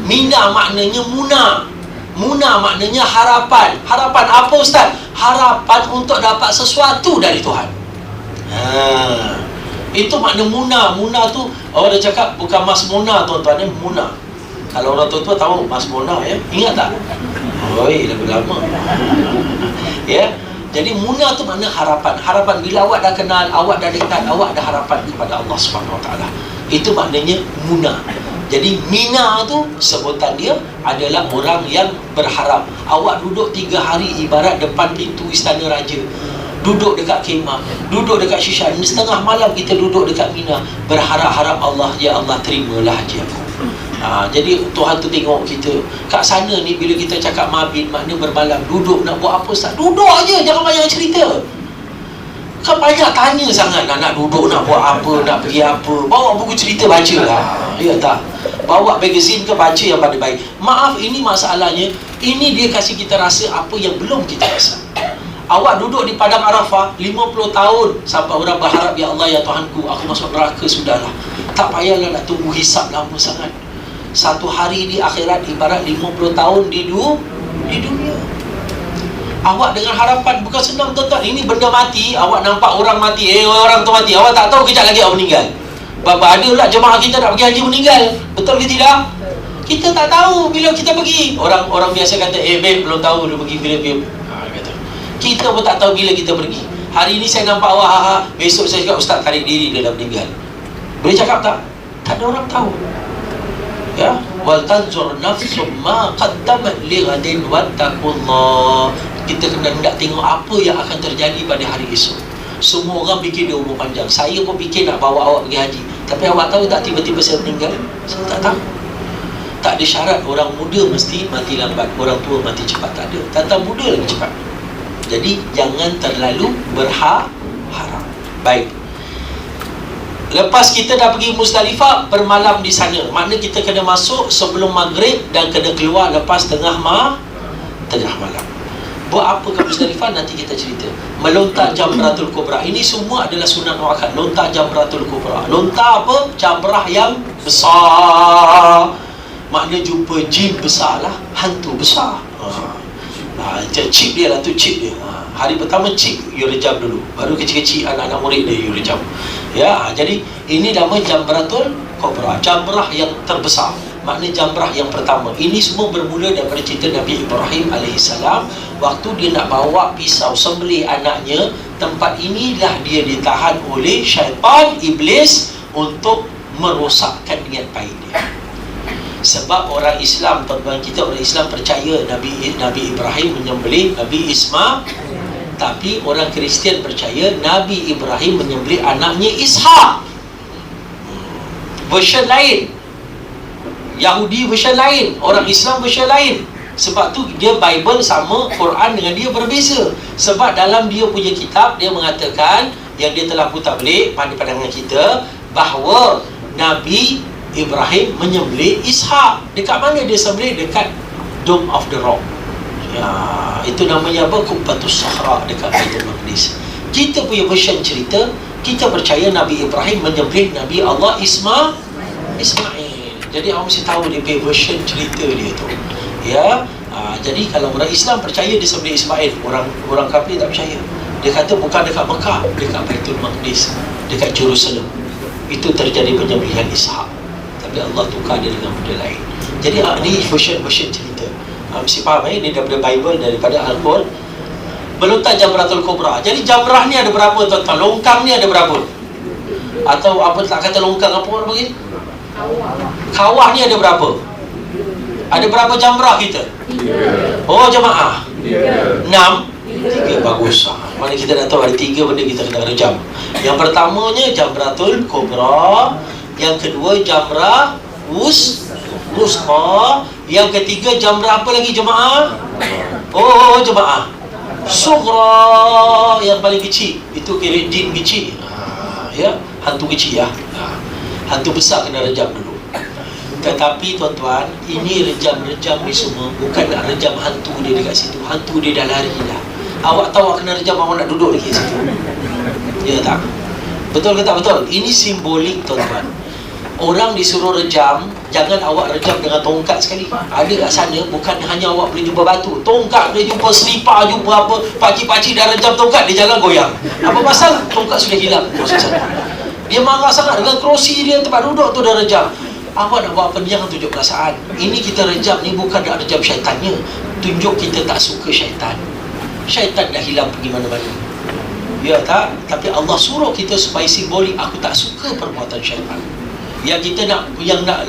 Mina maknanya Muna. Muna maknanya harapan. Harapan apa Ustaz? Harapan untuk dapat sesuatu dari Tuhan. Itu makna Muna. Muna tu orang dah cakap bukan Mas Muna tuan-tuan, Muna. Kalau orang tua-tua tahu Mas Muna, ya. Ingat tak? Oi, lagu lama. Ya. Jadi Muna tu makna harapan. Harapan bila awak dah kenal, awak dah dekat, awak ada harapan kepada Allah Subhanahu Wa Taala. Itu maknanya muna. Jadi mina tu sebutan dia adalah orang yang berharap. Awak duduk 3 hari ibarat depan pintu istana raja, duduk dekat kemah, duduk dekat shisha. Setengah malam kita duduk dekat Mina, berharap-harap Allah, ya Allah terimalah haji aku. Jadi Tuhan tu tengok kita kat sana ni. Bila kita cakap mabit, makna bermalam. Duduk nak buat apa Ustaz? Duduk aja, jangan banyak cerita. Kan banyak tanya sangat nak duduk, nak buat apa, nak pergi apa. Bawa buku cerita baca lah, ya tak? Bawa magazine ke baca yang pada baik. Maaf, ini masalahnya. Ini dia kasih kita rasa apa yang belum kita rasa. Awak duduk di Padang Arafah 50 tahun sampai orang berharap, ya Allah, ya Tuhanku, aku masuk neraka, sudahlah. Tak payahlah nak tunggu hisap lama sangat. Satu hari di akhirat ibarat 50 tahun di dunia. Awak dengan harapan, bukan senang tuan-tuan. Ini benda mati, awak nampak orang mati, orang tu mati, awak tak tahu kejap lagi awak meninggal. Bapa ada pula jemaah kita nak pergi haji meninggal. Betul ke tidak? Kita tak tahu bila kita pergi. Orang biasa kata, babe, belum tahu dia pergi bila kata. Kita pun tak tahu bila kita pergi. Hari ni saya nampak awak, besok saya cakap ustaz tarik diri, dia dah meninggal. Boleh cakap tak? Tak ada orang tahu. Ya, wal tanzur nafsum ma qaddamat li ghadin wattaqullah. Kita kena hendak tengok apa yang akan terjadi pada hari esok. Semua orang fikir dia umur panjang. Saya pun fikir nak bawa awak pergi haji. Tapi awak tahu tak tiba-tiba saya meninggal? Saya tak tahu. Tak ada syarat orang muda mesti mati lambat, orang tua mati cepat. Tak ada. Tata muda lagi cepat. Jadi jangan terlalu berharap. Baik. Lepas kita dah pergi Muzdalifah, bermalam di sana. Makna kita kena masuk sebelum maghrib dan kena keluar lepas tengah malam. Buat apa ke Muzdalifah nanti kita cerita. Melontar Jamratul Kubra. Ini semua adalah sunat muakkad. Lontar Jamratul Kubra. Lontar apa? Jamrah yang besar. Makna jumpa jin besar lah, hantu besar. Cip dia lah tu, cip dia. Hari pertama cip, you rejam dulu. Baru kecil-kecil anak-anak murid dia you rejam. Ya, jadi ini nama Jamratul Kubra, jamrah yang terbesar. Makna jamrah yang pertama. Ini semua bermula daripada cerita Nabi Ibrahim alaihissalam. Waktu dia nak bawa pisau sembelih anaknya, tempat inilah dia ditahan oleh syaitan, iblis, untuk merosakkan niat baik dia. Sebab orang Islam, tuan-tuan kita, orang Islam percaya Nabi Ibrahim menyembelih Nabi Ismail. Tapi orang Kristian percaya Nabi Ibrahim menyembelih anaknya Ishak. Version lain. Yahudi version lain, orang Islam version lain. Sebab tu dia Bible sama, Quran dengan dia berbeza. Sebab dalam dia punya kitab, dia mengatakan, yang dia telah putar balik pada pandangan kita, bahawa Nabi Ibrahim menyembelih Ishak. Dekat mana dia sembelih? Dekat Dome of the Rock. Ya, itu namanya apa? Kubbatus Sahra dekat Baitul Maqdis. Kita punya version cerita, kita percaya Nabi Ibrahim menyembelih Nabi Allah Ismail. Jadi awak mesti tahu dia punya version cerita dia tu. Ya, jadi kalau orang Islam percaya dia sembelih Ismail, orang kafir tak percaya. Dia kata bukan dekat Mekah, dekat Baitul Maqdis, dekat Jerusalem. Itu terjadi penyembelihan Ishak. Tapi Allah tukar dia dengan benda lain. Jadi ini version cerita. Mesti faham ini daripada Bible, daripada Al-Quran. Melontar Jamratul Kubra. Jadi jamrah ni ada berapa tuan-tuan? Longkang ni ada berapa? Atau apa tak kata longkang, apa orang panggil? Kawah ni ada berapa? Ada berapa jamrah kita? 3. Oh jemaah? 6. 3 bagus. Mana kita nak tahu ada 3 benda kita kena rejam. Yang pertamanya Jamratul Kubra. Yang kedua Jamrah Wusta. Yang ketiga jamrah apa lagi jemaah? Oh jemaah, Sughra, yang paling kecil. Itu kira jin kecil. Ya, hantu kecil ya. Hantu besar kena rejam dulu. Tetapi tuan-tuan, ini rejam-rejam ni semua bukan nak rejam hantu dia dekat situ. Hantu dia dah lari dah. Awak tahu awak kena rejam, awak nak duduk lagi situ. Ya tak? Betul ke tak betul? Ini simbolik tuan-tuan. Orang disuruh rejam, jangan awak rejam dengan tongkat sekali. Ada kat sana, bukan hanya awak boleh jumpa batu, tongkat boleh jumpa, selipar jumpa apa. Pakcik-pakcik dah rejam tongkat, dia jalan goyang. Apa pasal? Tongkat sudah hilang. Dia marah sangat dengan kerusi dia, tempat duduk tu dah rejam. Awak nak buat apa? Jangan tunjuk perasaan. Ini kita rejam ni bukan nak rejam syaitannya. Tunjuk kita tak suka syaitan. Syaitan dah hilang pergi mana-mana. Ya tak? Tapi Allah suruh kita supaya simbolik, aku tak suka perbuatan syaitan. Yang kita nak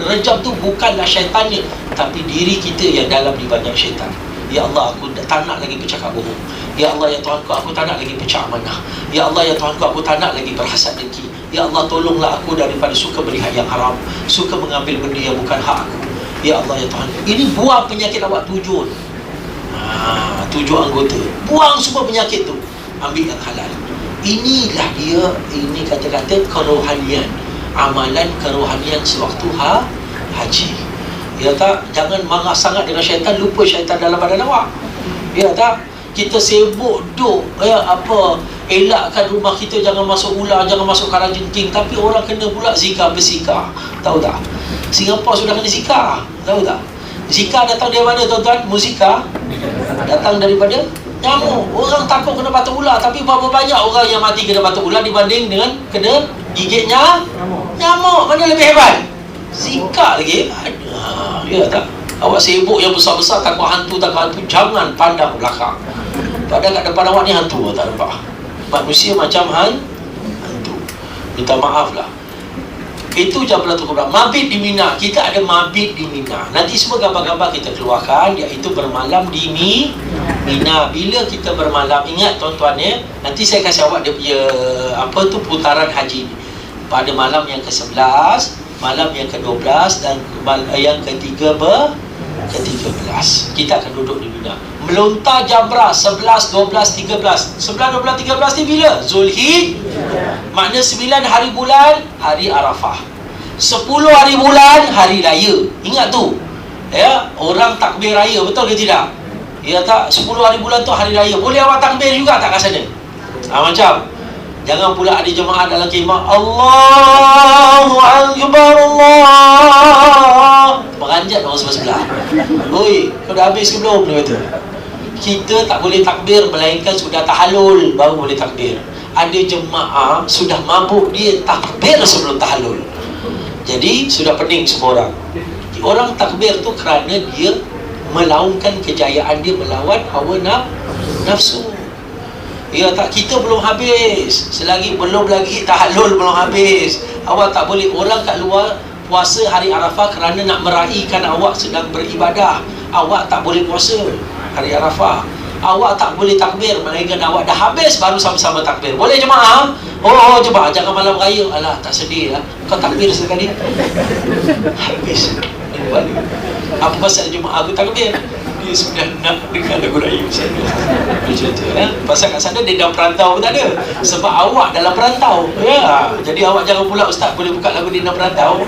rejam tu bukanlah syaitannya, tapi diri kita yang dalam ni banyak syaitan. Ya Allah, aku tak nak lagi bercakap bohong. Ya Allah, ya Tuhanku, aku tak nak lagi pecah amanah. Ya Allah, ya Tuhanku, aku tak nak lagi berhasad dengki. Ya Allah, tolonglah aku daripada suka melihat yang haram, suka mengambil benda yang bukan hak aku. Ya Allah, ya Tuhan, ini buang penyakit awak 7 anggota. Buang semua penyakit tu, ambil yang halal. Inilah dia, ini kata-kata kerohanian, amalan kerohanian sewaktu haji. Ya tak? Jangan marah sangat dengan syaitan, lupa syaitan dalam badan awak. Ya tak? Kita sibuk duk elakkan rumah kita, jangan masuk ular, jangan masuk kalajengking, tapi orang kena pula Zika bersika. Tahu tak? Singapura sudah kena Zika. Tahu tak? Zika datang dari mana tuan-tuan? Musika datang daripada nyamuk. Orang takut kena batuk ular, tapi berapa banyak orang yang mati kena batuk ular dibanding dengan kena gigitnya nyamuk. Mana lebih hebat? Zika lagi. Ya tak? Awak sibuk yang besar-besar, takut hantu, jangan pandang belakang. Padahal kat depan awak ni hantu, tak nampak. Manusia macam hantu. Minta maaf lah. Itu Jamratul Kubra. Mabit di Mina, kita ada mabit di Mina. Nanti semua gambar-gambar kita keluarkan, iaitu bermalam di Mina. Bila kita bermalam, ingat tuan-tuan ya, nanti saya kasih awak dia punya putaran haji. Pada malam yang ke-11, malam yang ke-12 dan yang ke-13, kita akan duduk di Mina. Melontar jamrah 11, 12, 13. 11, 12, 13 ni bila? Zulhijjah. Makna 9 hari bulan, hari Arafah. 10 hari bulan, hari raya. Ingat tu. Ya, orang takbir raya, betul ke tidak? Ya tak? 10 hari bulan tu hari raya. Boleh awak takbir juga tak kat sana? Macam jangan pula ada jemaah dalam khemah Allahu Akbar, Allah beranjat orang sebelah-sebelah. Oi, kau dah habis ke belum? Dia kata. Kita tak boleh takbir melainkan sudah tahallul baru boleh takbir. Ada jemaah sudah mabuk, dia takbir sebelum tahallul. Jadi sudah pening semua orang. Orang takbir tu kerana dia melaungkan kejayaan dia melawan hawa nafsu. Ya tak, kita belum habis. Selagi belum lagi tahallul belum habis. Awak tak boleh, orang kat luar puasa hari Arafah kerana nak meraihkan awak sedang beribadah. Awak tak boleh puasa hari Arafah. Awak tak boleh takbir melainkan awak dah habis baru sama-sama takbir. Boleh jemaah? Oh jemaah, jangan malam raya. Alah, tak sedih lah. Kau takbir sekali. Habis. Balik. Apa pasal jemaah aku takbir? Dia sudah nak dengar lagu raya sana. Macam tu ya. Pasal kat sana dia dah perantau pun tak ada. Sebab awak dalam perantau. Ya. Jadi awak jangan pula ustaz boleh buka lagu di dalam perantau.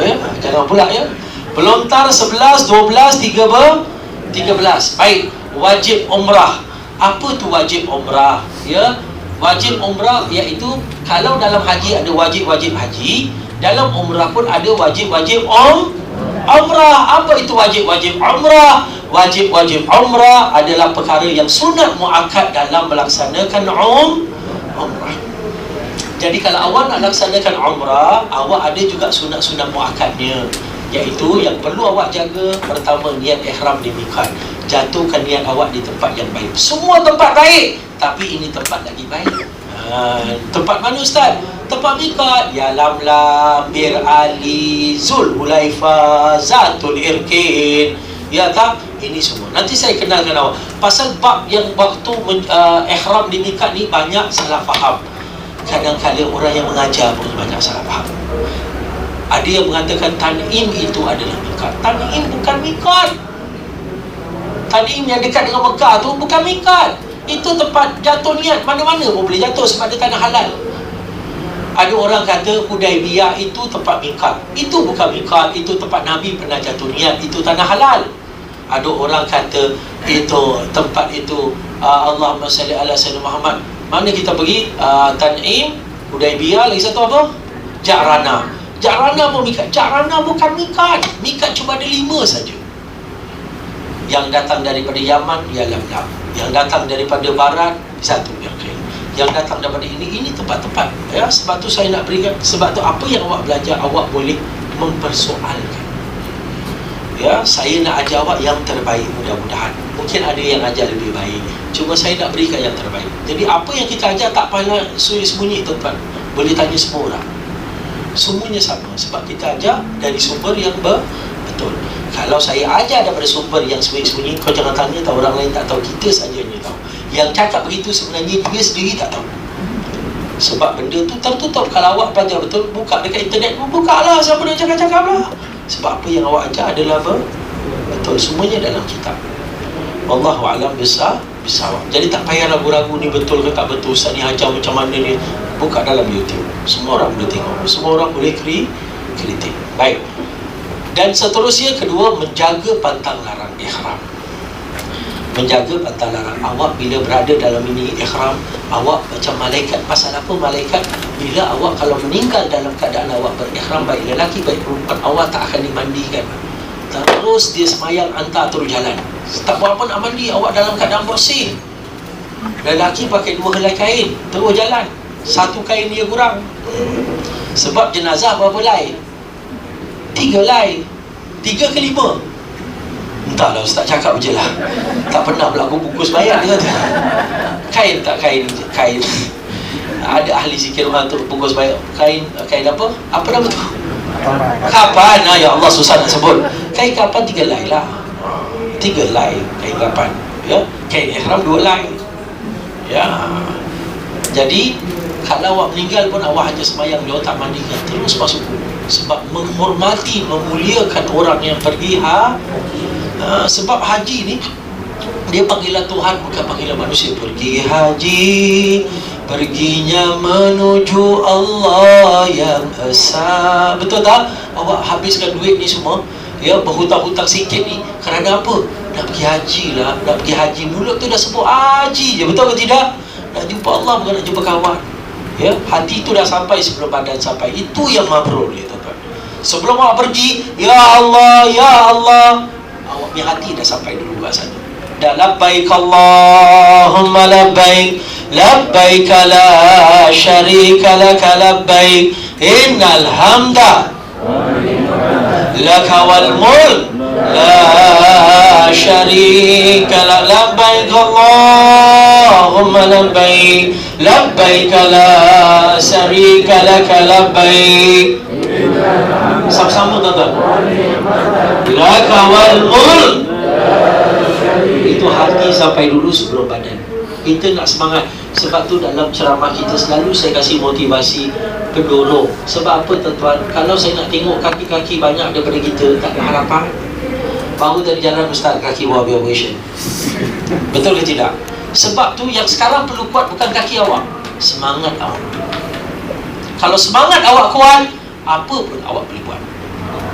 Ya. Jangan pula ya. Pelontar 11, 12, 13. Baik, wajib umrah. Apa tu wajib umrah? Ya, wajib umrah iaitu kalau dalam haji ada wajib-wajib haji, dalam umrah pun ada wajib-wajib umrah. Apa itu wajib-wajib umrah? Wajib-wajib umrah adalah perkara yang sunat muakkad dalam melaksanakan umrah. Jadi kalau awak nak laksanakan umrah, awak ada juga sunat-sunat muakkadnya. Iaitu yang perlu awak jaga, pertama niat ihram di miqat. Jatuhkan niat awak di tempat yang baik. Semua tempat baik, tapi ini tempat lagi baik. Tempat mana ustaz? Tempat miqat. Ya Lamlam, Bir Ali, Zulhulaifa, Zatul Irkin. Ya tak? Ini semua nanti saya kenalkan awak. Pasal bab yang waktu ihram di miqat ni banyak salah faham. Kadang-kadang orang yang mengajar pun banyak salah faham. Ada yang mengatakan Tan'im itu adalah miqat. Tan'im bukan miqat. Tan'im yang dekat dengan Mekah tu bukan miqat. Itu tempat jatuh niat. Mana-mana pun boleh jatuh sebab dia tanah halal. Ada orang kata Hudaibiyah itu tempat miqat. Itu bukan miqat. Itu tempat Nabi pernah jatuh niat. Itu tanah halal. Ada orang kata itu tempat itu Allahumma salli ala sayyidina Muhammad. Mana kita pergi? Tan'im, Hudaibiyah, lagi satu apa? Ja'rana. Ja'rana pun miqat. Ja'rana bukan miqat. Miqat cuma ada 5 saja. Yang datang daripada Yaman, ya Lamlam. Yang datang daripada barat, satu yang lain. Yang datang daripada ini tempat-tempat. Ya, sebab tu saya nak berikan. Sebab tu apa yang awak belajar, awak boleh mempersoalkan. Ya, saya nak ajar awak yang terbaik mudah-mudahan. Mungkin ada yang ajar lebih baik. Cuma saya nak berikan yang terbaik. Jadi apa yang kita ajar tak payah sembunyi tuan-tuan. Boleh tanya semua orang. Semuanya sama. Sebab kita ajar dari sumber yang betul. Kalau saya ajar daripada sumber yang sembunyi-sembunyi, kau jangan tanya tahu, orang lain tak tahu, kita saja yang tahu. Yang cakap begitu sebenarnya dia sendiri tak tahu. Sebab benda tu tertutup. Kalau awak belajar betul, buka dekat internet pun, buka lah, siapa nak cakap-cakap lah. Sebab apa yang awak ajar adalah betul. Semuanya dalam kitab. Wallahu'alam besar. Jadi tak payah ragu-ragu ni betul ke tak betul, Ustaz ni ajar macam mana ni. Buka dalam YouTube, semua orang boleh tengok, semua orang boleh kritik. Baik. Dan seterusnya, kedua, menjaga pantang larang ihram. Menjaga pantang larang. Awak bila berada dalam ini ihram, awak macam malaikat. Pasal apa malaikat? Bila awak kalau meninggal dalam keadaan awak berihram, baik lelaki baik perempuan, awak tak akan dimandikan. Terus dia semayang hantar terus jalan. Tak buat apa nak mandi, awak dalam keadaan bersih. Lelaki pakai 2 helai kain, terus jalan. 1 kain dia kurang. Sebab jenazah berapa helai? 3 helai. 3 ke 5? Entahlah, Ustaz cakap je lah. Tak pernah berlaku bungkus bayar, dia kata. Kain tak kain? Kain. Ada ahli zikir orang tu bungkus bayar. Kain apa? Apa nama tu? Kapan? Ya Allah, susah nak sebut. Kain kapan 3 helai lah. 3 helai kain kapan. Ya, kain ihram 2 helai. Ya. Jadi kalau awak meninggal pun awak hanya sembahyang, dia tak mandikan, terus masuk. Sebab menghormati, memuliakan orang yang pergi sebab haji ni dia panggilan Tuhan, bukan panggilan manusia. Pergi haji, perginya menuju Allah yang esa. Betul tak? Awak habiskan duit ni semua, ya, berhutang-hutang sikit ni kerana apa? Nak pergi haji lah. Nak pergi haji, mulut tu dah sebut haji je. Betul ke tidak? Nak jumpa Allah, bukan nak jumpa kawan. Ya, hati itu dah sampai sebelum badan sampai. Itu yang mabrur, ya tuan-tuan. Sebelum awak pergi, ya Allah, ya Allah, awak punya hati dah sampai dulu kat sana. Dah labbaik Allahumma labbaik, labbaik la syarika laka labbaik, innal hamda laka wal mulk la syarika lak, labbaik Allahumma labbaik, labbaik la syarika laka labbaik. Sama-sama tuan-tuan. Laka wal mulk. Itu hati sampai dulu sebelum badan. Kita nak semangat. Sebab tu dalam ceramah kita selalu saya kasih motivasi, pendorong. Sebab apa tuan-tuan? Kalau saya nak tengok kaki-kaki banyak daripada kita, tak ada harapan. Baru dari jalan Ustaz, kaki bawah vibration. Betul ke tidak? Sebab tu yang sekarang perlu kuat bukan kaki awak, semangat awak. Kalau semangat awak kuat, apa pun awak boleh buat,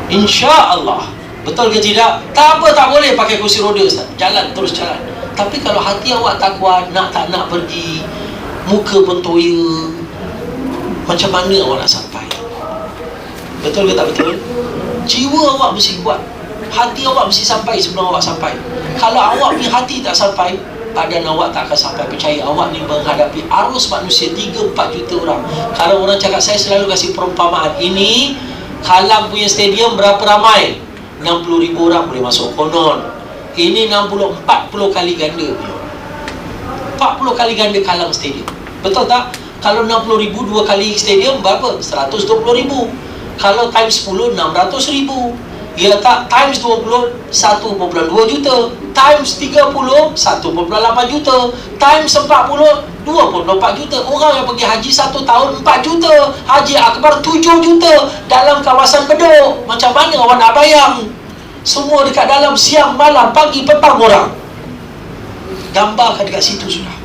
insya-Allah. Betul ke tidak? Tak apa, tak boleh pakai kursi roda Ustaz, jalan, terus jalan. Tapi kalau hati awak tak kuat, tak nak pergi, muka pun toya, macam mana awak nak sampai? Betul ke tak betul? Jiwa awak mesti kuat, hati awak mesti sampai sebelum awak sampai. Kalau awak punya hati tak sampai, badan awak tak akan sampai. Percaya, awak ni menghadapi arus manusia 3-4 juta orang. Kalau orang cakap, saya selalu kasih perumpamaan ini, Kalang punya stadium berapa ramai? 60,000 orang boleh masuk konon. Ini 40 kali ganda punya, 40 kali ganda Kalang stadium. Betul tak? Kalau 60,000 2 kali stadium berapa? 120,000. Kalau times 10, 600,000. Ya tak? Times 20, 1.2 juta. Times 30, 1.8 juta. Times 40, 2.4 juta. Orang yang pergi haji 1 tahun 4 juta. Haji akbar 7 juta dalam kawasan Bedok. Macam mana awak nak bayang? Semua dekat dalam, siang, malam, pagi, petang orang. Gambarkan dekat situ sudah.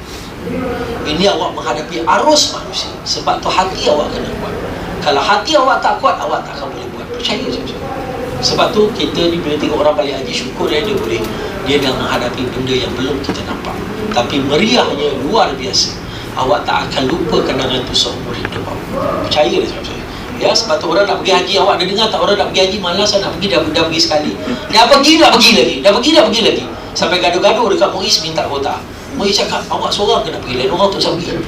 Ini awak menghadapi arus manusia. Sebab tu hati awak kena kuat. Kalau hati awak tak kuat, awak tak akan boleh buat. Percaya saja. Sebab tu kita ni bila tengok orang balik haji, syukur dia boleh. Dia dah menghadapi benda yang belum kita nampak. Tapi meriahnya luar biasa. Awak tak akan lupa kenangan tu seumur hidup awak. Percaya dia sebab saya. Ya, sebab tu orang nak pergi haji, awak ada dengar tak orang nak pergi haji, malas nak pergi, dah pergi sekali. Dah pergi lagi. Dah pergi lagi. Sampai gaduh-gaduh dekat Muiz minta kota. Muiz cakap, awak seorang kena pergi, lain orang tu pergi.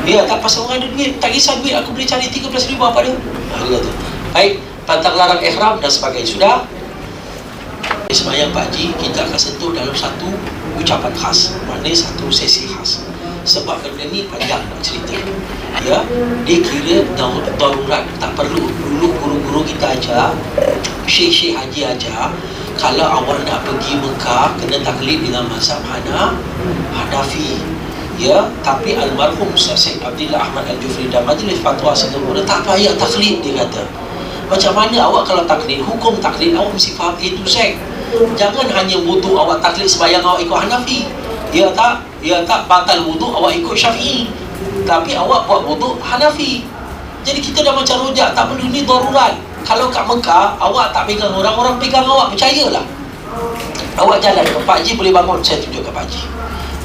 Ya, tak pasal orang ada duit, tak kisah duit, aku boleh cari 13,000 apa dia. Dia kata. Baik, pantang larang ihram dan sebagainya sudah. Sembahyang Pak Haji kita akan sentuh dalam satu ucapan khas, maknanya satu sesi khas. Sebab benda ni panjang nak cerita. Ya, dia kira darurat, tak perlu. Dulu guru-guru kita ajar, syekh-syekh haji ajar, kalau awak nak pergi Mekah kena taklid dengan mazhab Hanafi. Ya, tapi almarhum Ustaz Syed Abdillah Ahmad Al-Jufri dan Majlis Fatwa Singapura tak payah taklid, dia kata. Macam mana awak kalau taklid, hukum taklid awak mesti faham A to Z. Jangan hanya wudu awak taklid sembahyang awak ikut Hanafi. Ya tak batal wudu awak ikut Syafi'i. Tapi awak buat wudu Hanafi. Jadi kita dah macam rojak, tak perlu, ni darurat. Kalau kat Mekah awak tak pegang orang, orang pegang awak, percayalah. Awak jalan, Pak Haji boleh bangun, saya tunjuk kat Pak Haji.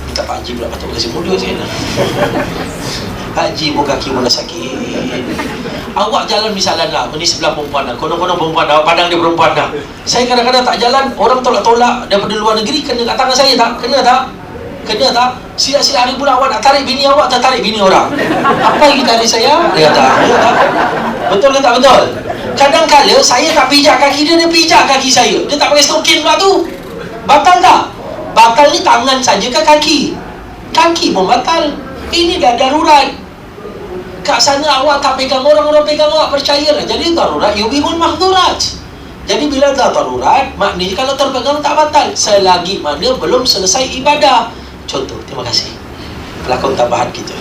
Minta Pak Haji pula patut kasih muda saya. Haji pun kaki mula sakit. Awak jalan misalnya lah, ni sebelah perempuan lah, konon-konon perempuan dah, padang dia perempuan dah. Saya kadang-kadang tak jalan, orang tolak-tolak daripada luar negeri, kena kat tangan saya tak? Kena tak? Kena tak? Sila-sila hari bulan awak nak tarik bini awak, tak tarik bini orang. Apa yang tarik saya? Dia tak. Betul ke tak betul? Kadang-kadang saya tak pijak kaki dia, dia pijak kaki saya. Dia tak pakai stokin pula tu. Batal tak? Batal ni tangan saja ke kaki? Kaki pun batal. Ini dah darurat. Kat sana awak tak pegang orang, orang pegang awak, percayalah. Jadi darurat yubihul mahdurat. Jadi bila dah darurat, maknanya kalau terpegang tak batal selagi mana belum selesai ibadah. Contoh, terima kasih pelakon tambahan kita.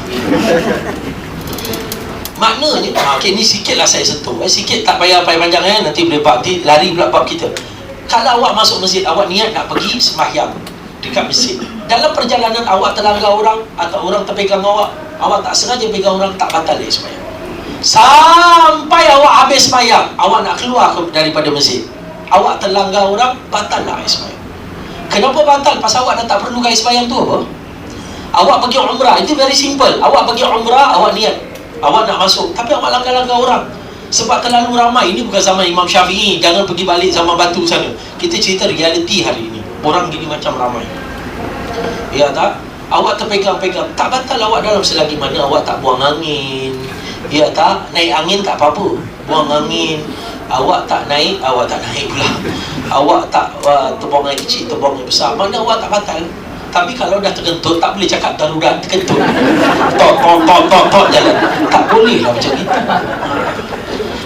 Maknanya, okey, ni sikitlah saya sentuh, sikit, tak payah panjang nanti boleh bab, lari pula bab kita. Kalau awak masuk masjid, awak niat nak pergi sembahyang dekat masjid, dalam perjalanan awak terlanggar orang atau orang terpegang awak, awak tak sengaja pegang orang, tak batal dia sembahyang. Sampai awak habis sembahyang, awak nak keluar daripada masjid, awak terlanggar orang, batal lah sembahyang. Kenapa batal? Pasal awak dah tak perlu gaya sembahyang tu apa? Awak pergi umrah, itu very simple. Awak pergi umrah, awak niat awak nak masuk, tapi awak langgar-langgar orang sebab terlalu ramai. Ini bukan zaman Imam Syafi'i, jangan pergi balik zaman batu sana. Kita cerita realiti hari ini. Orang gini macam ramai. Ya tak? Awak terpegang-pegang, tak batal awak dalam selagi mana awak tak buang angin. Ya tak? Naik angin tak apa-apa, buang angin. Awak tak naik pula. Awak tak terbuang air kecil, terbuang air besar, mana awak tak batal. Tapi kalau dah terkentut, tak boleh cakap darurat terkentut. Tok jalan. Tak boleh lah macam itu.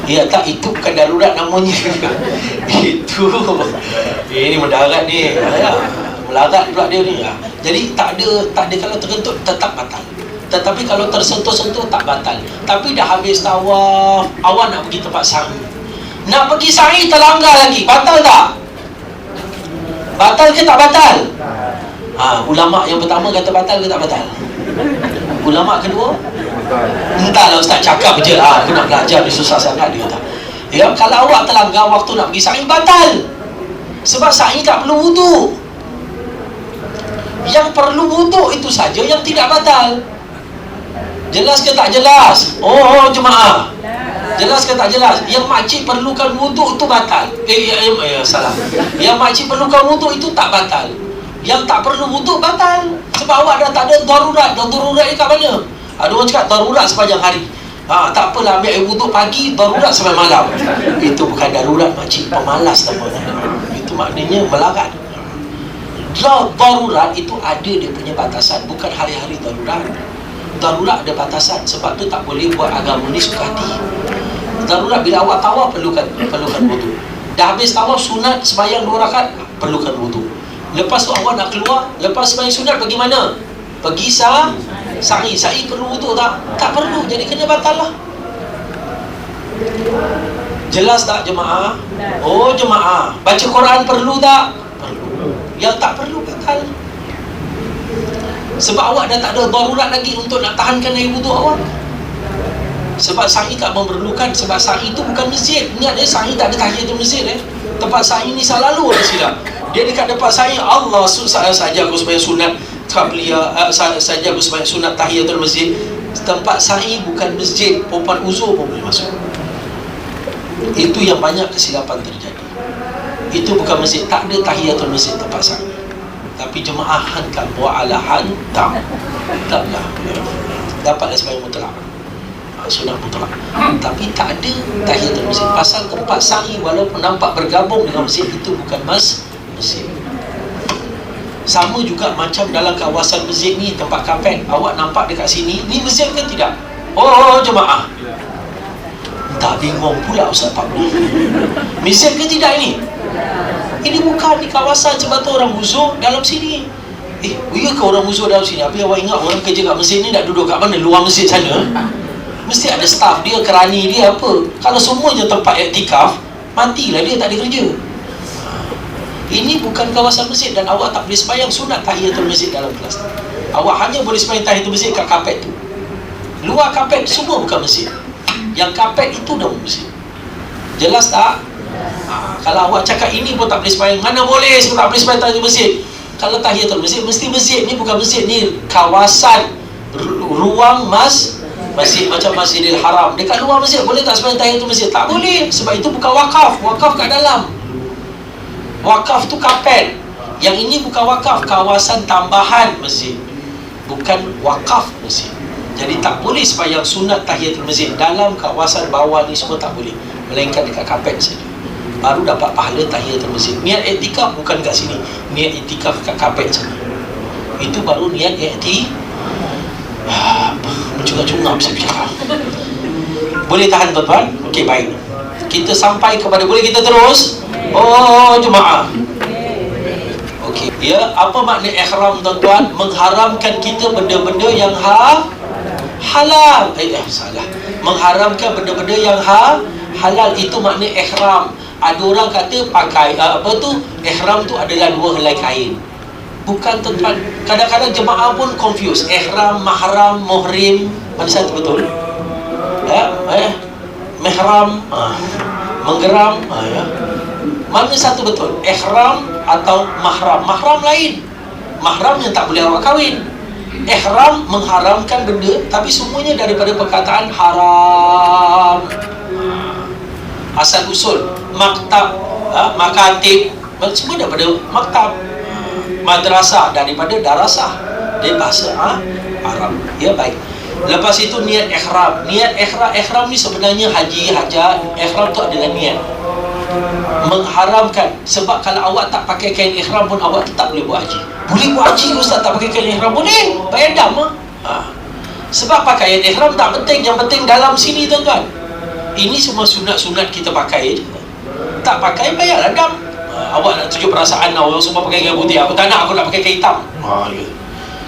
Ya tak, itu bukan darurat namanya. Itu ini mendarat ni. Ya, melarat pula dia ni. Jadi tak ada kalau terkentut tetap batal. Tetapi kalau tersentuh-sentuh tak batal. Tapi dah habis tawaf, awak nak pergi tempat sa'i. Nak pergi sa'i terlanggar lagi, batal tak? Batal ke tak batal? Ulama yang pertama kata batal ke tak batal? Ulama kedua? Entahlah ustaz, cakap je. Aku nak belajar ni susah sangat, dia kata. Ya, kalau awak terlanggar waktu nak pergi sa'i, batal. Sebab sa'i tak perlu wudu. Yang perlu wudu itu saja yang tidak batal. Jelas ke tak jelas? Oh jemaah, jelas ke tak jelas? Yang makcik perlukan wudu itu batal. Salah. Yang makcik perlukan wudu itu tak batal. Yang tak perlu wudu batal. Sebab awak dah tak ada darurat. Dan darurat ni kat mana? Ada orang cakap darurat sepanjang hari. Tak apalah, ambil air wudu pagi, darurat sampai malam. Itu bukan darurat makcik, pemalas namanya. Itu maknanya melarat. Darurat itu ada dia punya batasan, bukan hari-hari darurat. Darurat ada batasan, sebab tu tak boleh buat agama ni suka hati. Darurat bila awak tawaf perlukan wudu. Dah habis tawaf sunat sembahyang 2 rakaat, perlukan wudu. Lepas tu awak nak keluar, lepas sembahyang sunat pergi mana? Pergi sa'i. Sa'i perlu wudu tak? Tak perlu, jadi kena batal lah. Jelas tak jemaah? Oh jemaah, baca Quran perlu tak? Perlu. Yang tak perlu batal. Sebab awak dah tak ada darurat lagi untuk nak tahankan air wudu awak. Sebab sa'i tak memerlukan. Sebab sa'i itu bukan masjid. Ingat sa'i tak ada tahiyatul masjid. Tempat sa'i ni selalu orang silap. Dia dekat depan sa'i, Allah saja aku sembahyang sunat qabliyah, saja aku sembahyang sunat tahiyatul masjid. Tempat sa'i bukan masjid, perempuan uzur pun boleh masuk. Itu yang banyak kesilapan terjadi. Itu bukan masjid, tak ada tahiyatul masjid tempat sa'i. Tapi jemaah hantar wa'ala hantar taklah dapatlah sembahyang mutlak, sunat mutlak, tapi tak ada tahiyatul masjid. Pasal tempat sa'i walaupun nampak bergabung dengan masjid, itu bukan masjid. Sama juga macam dalam kawasan masjid ni, tempat kapet, awak nampak dekat sini, ni masjid ke tidak? Oh, jemaah. Tak bingung pula Ustaz Pabli. Masjid ke tidak ini? Ini bukan di kawasan sebab tu orang uzur dalam sini. Ya ke orang uzur dalam sini? Tapi awak ingat orang kerja kat masjid ni nak duduk kat mana? Luar masjid sana. Mesti ada staff dia, kerani dia apa. Kalau semuanya tempat iktikaf, matilah dia, tak ada kerja. Ini bukan kawasan masjid dan awak tak boleh sembahyang sunat tahiyatul masjid dalam kelas. Awak hanya boleh sembahyang tahiyatul masjid kat kapet tu. Luar kapet semua bukan masjid. Yang kapet itu dah masjid. Jelas tak? Kalau awak cakap ini pun tak boleh sembahyang, mana boleh tak boleh sembahyang tahiyatul masjid? Kalau tahiyatul masjid, mesti masjid ni bukan masjid ni kawasan ruang masjid macam Masjidil Haram. Dekat luar masjid boleh tak sembahyang tahiyatul masjid? Tak boleh, sebab itu bukan wakaf. Wakaf kat dalam. Wakaf tu kapel. Yang ini bukan wakaf, kawasan tambahan masjid, bukan wakaf masjid. Jadi tak boleh sembahyang sunat tahiyatul masjid dalam kawasan bawah ni, semua tak boleh, melainkan dekat kapet saja. Baru dapat pahala tahiyatul masjid. Niat iktikaf bukan kat sini, niat iktikaf kat kapet saja. Itu baru niat iktikaf. Mencungap-cungap saya bercakap. Boleh tahan tuan-tuan? Okey, baik. Kita sampai kepada, boleh kita terus? Oh, jemaah. Okey. Ya, apa makna ihram tuan-tuan? Mengharamkan kita benda-benda yang halal. Salah. Mengharamkan benda-benda yang halal, itu makna ihram. Ada orang kata pakai ihram tu adalah 2 helai kain. Bukan tuan-tuan. Kadang-kadang jemaah pun confuse. Ihram, mahram, muhrim, mana satu betul? Mihram, menggeram, ya. Mana satu betul? Ihram atau mahram? Mahram lain. Mahram yang tak boleh awak kahwin. Ihram mengharamkan benda, tapi semuanya daripada perkataan haram. Asal usul maktab, makatib, semua daripada maktab. Madrasah daripada darasah, dia bahasa Arab. Ya, baik. Lepas itu niat ihram. Niat ihram ni sebenarnya haji, hajat. Ihram tu adalah niat. Mengharamkan. Sebab kalau awak tak pakai kain ihram pun awak tetap boleh buat haji. Boleh buat haji Ustaz tak pakai kain ihram? Boleh. Bayar dam. Sebab pakaian ihram tak penting. Yang penting dalam sini tuan-tuan. Ini semua sunat-sunat kita pakai je. Tak pakai bayarlah dam. Awak nak tunjuk perasaan orang semua pakai kain putih, aku tak nak, aku nak pakai kain hitam. Ya.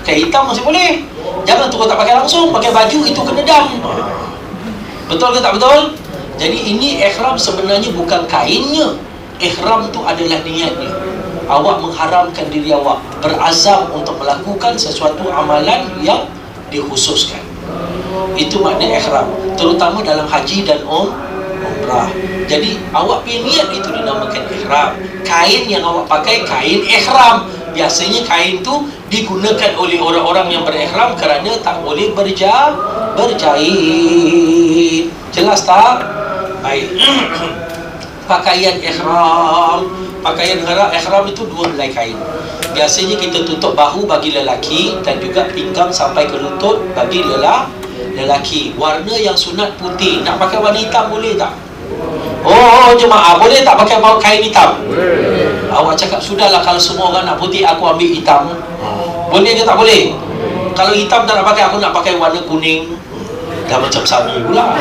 Kain hitam masih boleh. Jangan tu tak pakai langsung, pakai baju itu kena dam. Betul ke tak betul? Jadi ini ihram sebenarnya bukan kainnya. Ihram tu adalah niatnya. Awak mengharamkan diri awak, berazam untuk melakukan sesuatu amalan yang dikhususkan. Itu makna ihram, terutama dalam haji dan umrah. Jadi awak punya niat itu dinamakan ihram. Kain yang awak pakai kain ihram. Biasanya kain tu digunakan oleh orang-orang yang berihram kerana tak boleh berjahit. Jelas tak? Baik. Pakaian ihram. Pakaian ihram itu 2 helai kain. Biasanya kita tutup bahu bagi lelaki dan juga pinggang sampai ke lutut bagi lelaki. Warna yang sunat putih. Nak pakai warna hitam boleh tak? Oh, jemaah, boleh tak pakai kain hitam? Awak cakap sudahlah, kalau semua orang nak putih, aku ambil hitam. Boleh ke tak boleh? Kalau hitam tak nak pakai, aku nak pakai warna kuning. Dah macam Sami pula.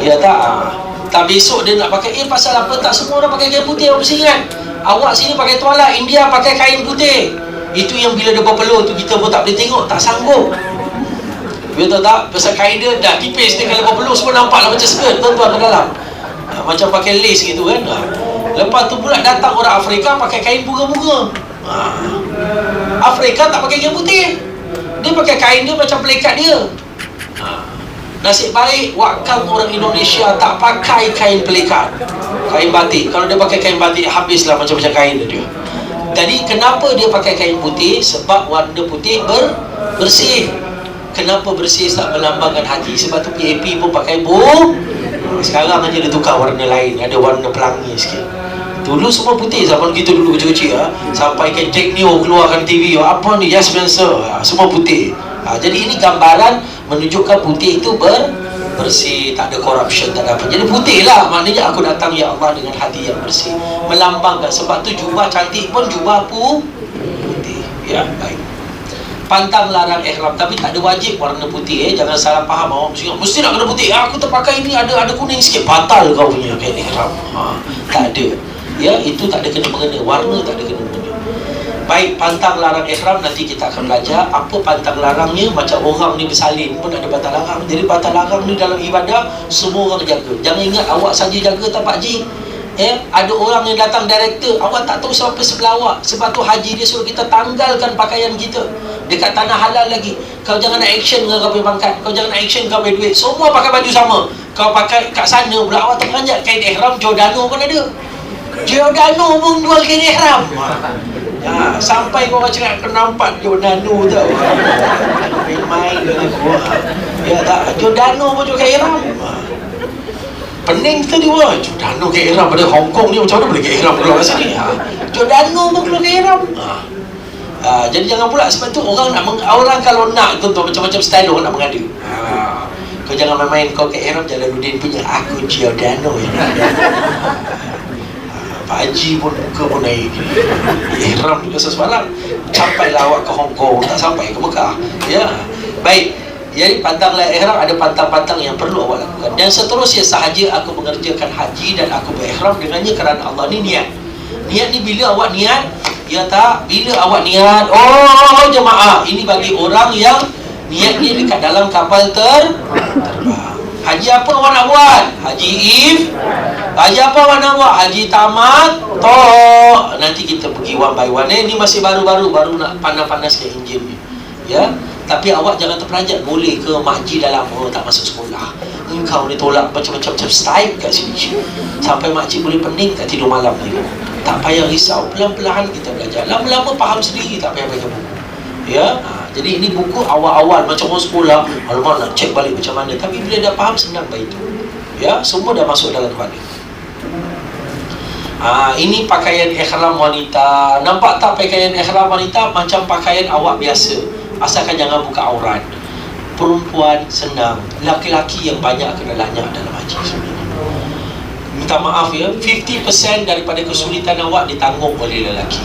Ya tak? Tak besok dia nak pakai, pasal apa tak semua orang pakai kain putih? Awak mesti ingat, awak sini pakai tuala, India pakai kain putih. Itu yang bila dia berpeluh tu kita pun tak boleh tengok, tak sanggup. Betul tak? Pasal kain dia dah tipis, dia kalau berpeluh semua nampaklah macam skirt tuan-tuan ke dalam. Macam pakai lace gitu kan. Lepas tu pula datang orang Afrika pakai kain bunga-bunga. Afrika tak pakai kain putih, dia pakai kain dia macam pelikat dia. Nasib baik wakam orang Indonesia tak pakai kain pelikat, kain batik. Kalau dia pakai kain batik, habislah macam-macam kain dia. Jadi kenapa dia pakai kain putih? Sebab warna putih bersih. Kenapa bersih? Tak melambangkan hati. Sebab tu PAP pun pakai sekarang aja dia tukar warna lain, ada warna pelangi sikit. Dulu semua putih zaman kita dulu kecil-kecil. Sampai ke Jack Neo keluarkan TV, apa ni, Yes Spencer, semua putih. Jadi ini gambaran menunjukkan putih itu bersih, tak ada corruption, tak ada apa. Jadi putih lah, maknanya aku datang ya Allah dengan hati yang bersih, melambangkan. Sebab tu jubah cantik pun jubah putih. Ya, baik. Pantang larang ihram, tapi tak ada wajib warna putih. Jangan salah faham awak mesti nak kena putih. Aku terpakai ini ada kuning sikit, batal kau punya kain ihram. Tak ada. Ya, itu tak ada kena-mengena. Warna tak ada kena-mengena. Baik, pantang larang ihram, nanti kita akan belajar apa pantang larangnya. Macam orang ni bersalin pun ada batal larang. Jadi batal larang ni dalam ibadah semua orang jaga. Jangan ingat awak saja jaga tak Pak Ji. Ada orang yang datang director, awak tak tahu siapa sebelah awak. Sebab tu haji dia suruh kita tanggalkan pakaian kita dekat tanah halal lagi. Kau jangan nak action dengan kau punya pangkat, kau jangan nak action kau punya duit. Semua pakai baju sama. Kau pakai kat sana pula awak terperanjat kain ihram. Giordano pun ada. Giordano pun jual kain ihram. Sampai kau cakap kau nampak Giordano tau. Main dengan aku. Ya tak, Giordano pun jual kain ihram. Pening kita dia pun Giordano kain ihram pada Hong Kong ni, macam mana boleh kain ihram keluar kat sini? Giordano pun keluar kain ihram. Jadi jangan pula sebab tu orang kalau nak tuan-tuan macam-macam style orang nak mengada. Kau jangan main-main kau kain ihram Jalaluddin punya, aku Giordano ya. Pak Haji pun muka pun naik ihram juga sesebarang. Sampailah awak ke Hong Kong, tak sampai ke Mekah. Ya, baik. Jadi pantanglah ihram, ada pantang-pantang yang perlu awak lakukan. Dan seterusnya, sahaja aku mengerjakan haji dan aku berihram dengannya kerana Allah. Ni niat. Niat ni bila awak niat, ya tak? Bila awak niat, oh jemaah, ini bagi orang yang niat ni dekat dalam kapal terbang. Haji apa awak nak buat? Haji Haji apa awak nak buat? Haji tamat toh. Nanti kita pergi one by one. Ini masih baru nak panas-panaskan enjin ni. Ya. Tapi awak jangan terperanjat. Boleh ke makji dalam tak masuk sekolah? Engkau ni tolak macam-macam style kat sini. Sampai makcik boleh pening tak tidur malam ni. Tak payah risau. Pelan-pelan kita belajar. Lama-lama faham sendiri, tak payah baca buku. Ya. Jadi ini buku awal-awal macam orang sekolah. Alamak nak cek balik macam mana. Tapi bila dah faham senang baik itu. Ya. Semua dah masuk dalam kepala. Ini pakaian ihram wanita. Nampak tak pakaian ihram wanita? Macam pakaian awak biasa. Asalkan jangan buka aurat. Perempuan senang, laki-laki yang banyak kena lanyak dalam haji sebenarnya. Minta maaf ya, 50% daripada kesulitan awak ditanggung oleh lelaki.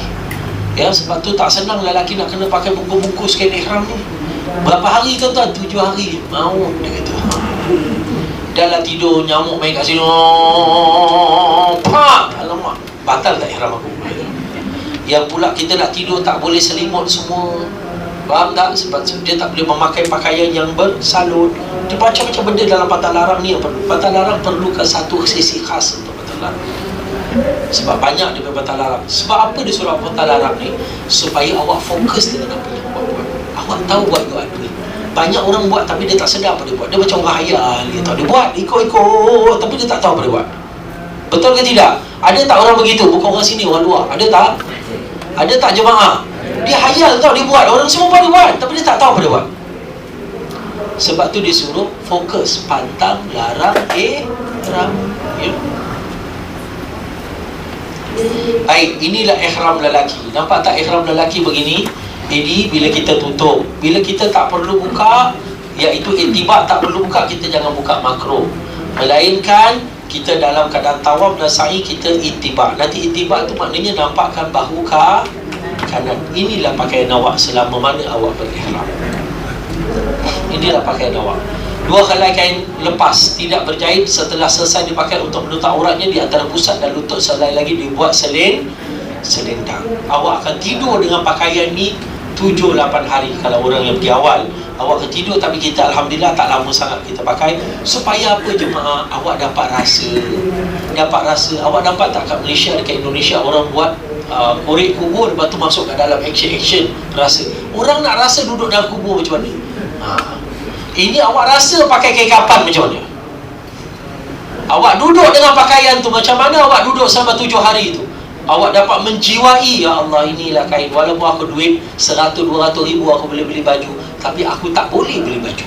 Ya, sebab tu tak senang lelaki nak kena pakai bungkus-bungkus kain ihram ni. Berapa hari tuan-tuan? 7 hari. Mau dia kata. Dah lah tidur, nyamuk main kat sini. Alamak, batal tak ihram aku? Yang pula kita nak tidur tak boleh selimut semua. Faham tak? Sebab dia tak boleh memakai pakaian yang bersalut. Dia macam-macam benda dalam batal larang ni yang perlu. Batal larang perlukan satu sesi khas untuk batal larang. Sebab banyak dia batal larang. Sebab apa dia suruh batal larang ni? Supaya awak fokus dengan apa yang awak buat. Awak tahu buat ni. Banyak orang buat tapi dia tak sedar apa dia buat. Dia macam orang hayal. Dia tahu dia buat, ikut-ikut, tapi dia tak tahu apa dia buat. Betul ke tidak? Ada tak orang begitu? Bukan orang sini, orang luar. Ada tak? Ada tak jemaah? Dia hayal tau dia buat. Orang semua pun dia buat, tapi dia tak tahu apa dia buat. Sebab tu dia suruh fokus. Pantang, larang, ihram. Ya. Baik, inilah ihram lelaki. Nampak tak ihram lelaki begini? Jadi bila kita tutup, bila kita tak perlu buka, iaitu itibak tak perlu buka, kita jangan buka makro. Melainkan kita dalam keadaan tawaf dan sa'i kita itibak. Nanti itibak tu maknanya nampakkan bahu kanan. Inilah pakaian awak selama mana awak berihram. Inilah pakaian awak. 2 helai kain lepas tidak berjahit setelah selesai dipakai untuk menutup auratnya di antara pusat dan lutut. Selai lagi dibuat selendang. Awak akan tidur dengan pakaian ni 7-8 hari. Kalau orang yang pergi awal, awak akan tidur. Tapi kita Alhamdulillah tak lama sangat kita pakai. Supaya apa jemaah? Awak dapat rasa. Awak dapat tak kat Malaysia, dekat Indonesia orang buat korek kubur, lepas tu masuk kat dalam action rasa. Orang nak rasa duduk dalam kubur macam mana? Ini awak rasa pakai kain kapan macam mana? Awak duduk dengan pakaian tu macam mana awak duduk selama 7 hari tu? Awak dapat menjiwai, ya Allah inilah kain. Walaupun aku duit 100-200 ribu aku boleh beli baju, tapi aku tak boleh beli baju.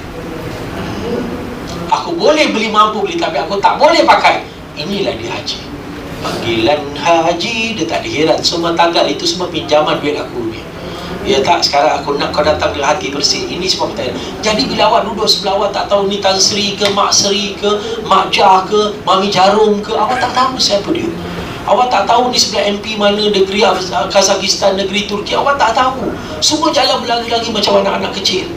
Aku boleh beli, mampu beli, tapi aku tak boleh pakai. Inilah dia haji. Panggilan haji, dia tak diheran. Semua tanggal itu semua pinjaman duit aku ni. Ya tak, sekarang aku nak kau datang dengan hati bersih. Ini semua pertanyaan. Jadi bila awak duduk sebelah awak tak tahu ni Tan Sri ke, Mak Sri ke, Mak Jah ke, Mami Jarum ke, awak tak tahu siapa dia. Awak tak tahu ni sebelah MP mana, negeri Kazakhstan, negeri Turki. Awak tak tahu. Semua jalan berlari-lari macam anak-anak kecil.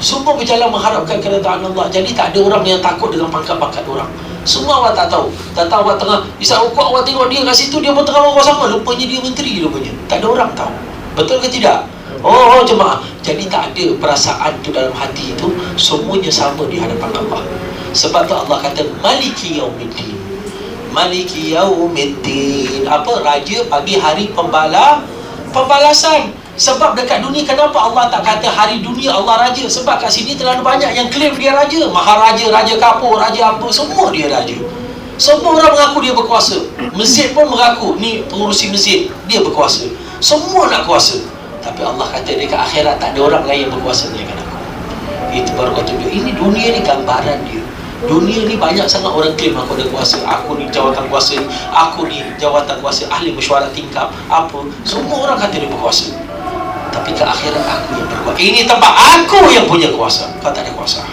Semua berjalan mengharapkan keredaan Allah. Jadi tak ada orang yang takut dengan pangkat-pangkat orang. Semua awak tak tahu. Tak tahu awak tengah Isap rokok, awak tengok dia kat situ, dia pun tengah rokok sama. Rupanya dia menteri rupanya. Tak ada orang tahu. Betul ke tidak? Oh jemaah. Jadi tak ada perasaan tu dalam hati itu. Semuanya sama di hadapan Allah. Sebab tu Allah kata Maliki Yaumiddin. Maliki Yaumiddin. Apa? Raja pagi hari pembalasan. Sebab dekat dunia, kenapa Allah tak kata hari dunia Allah raja? Sebab kat sini terlalu banyak yang claim dia raja. Maharaja, raja kapur, raja apa, semua dia raja. Semua orang mengaku dia berkuasa. Masjid pun mengaku ni pengurusi masjid, dia berkuasa. Semua nak kuasa. Tapi Allah kata dekat akhirat tak ada orang lain yang berkuasa dengan aku. Itu baru kata dia, ini dunia ni gambaran dia. Dunia ni banyak sangat orang claim aku ada kuasa. Aku ni jawatan kuasa, aku ni jawatan kuasa, ahli mesyuarat tingkap, apa. Semua orang kata dia berkuasa. Tapi ke akhirat aku yang berkuasa. Ini tempat aku yang punya kuasa. Kau tak ada kuasa.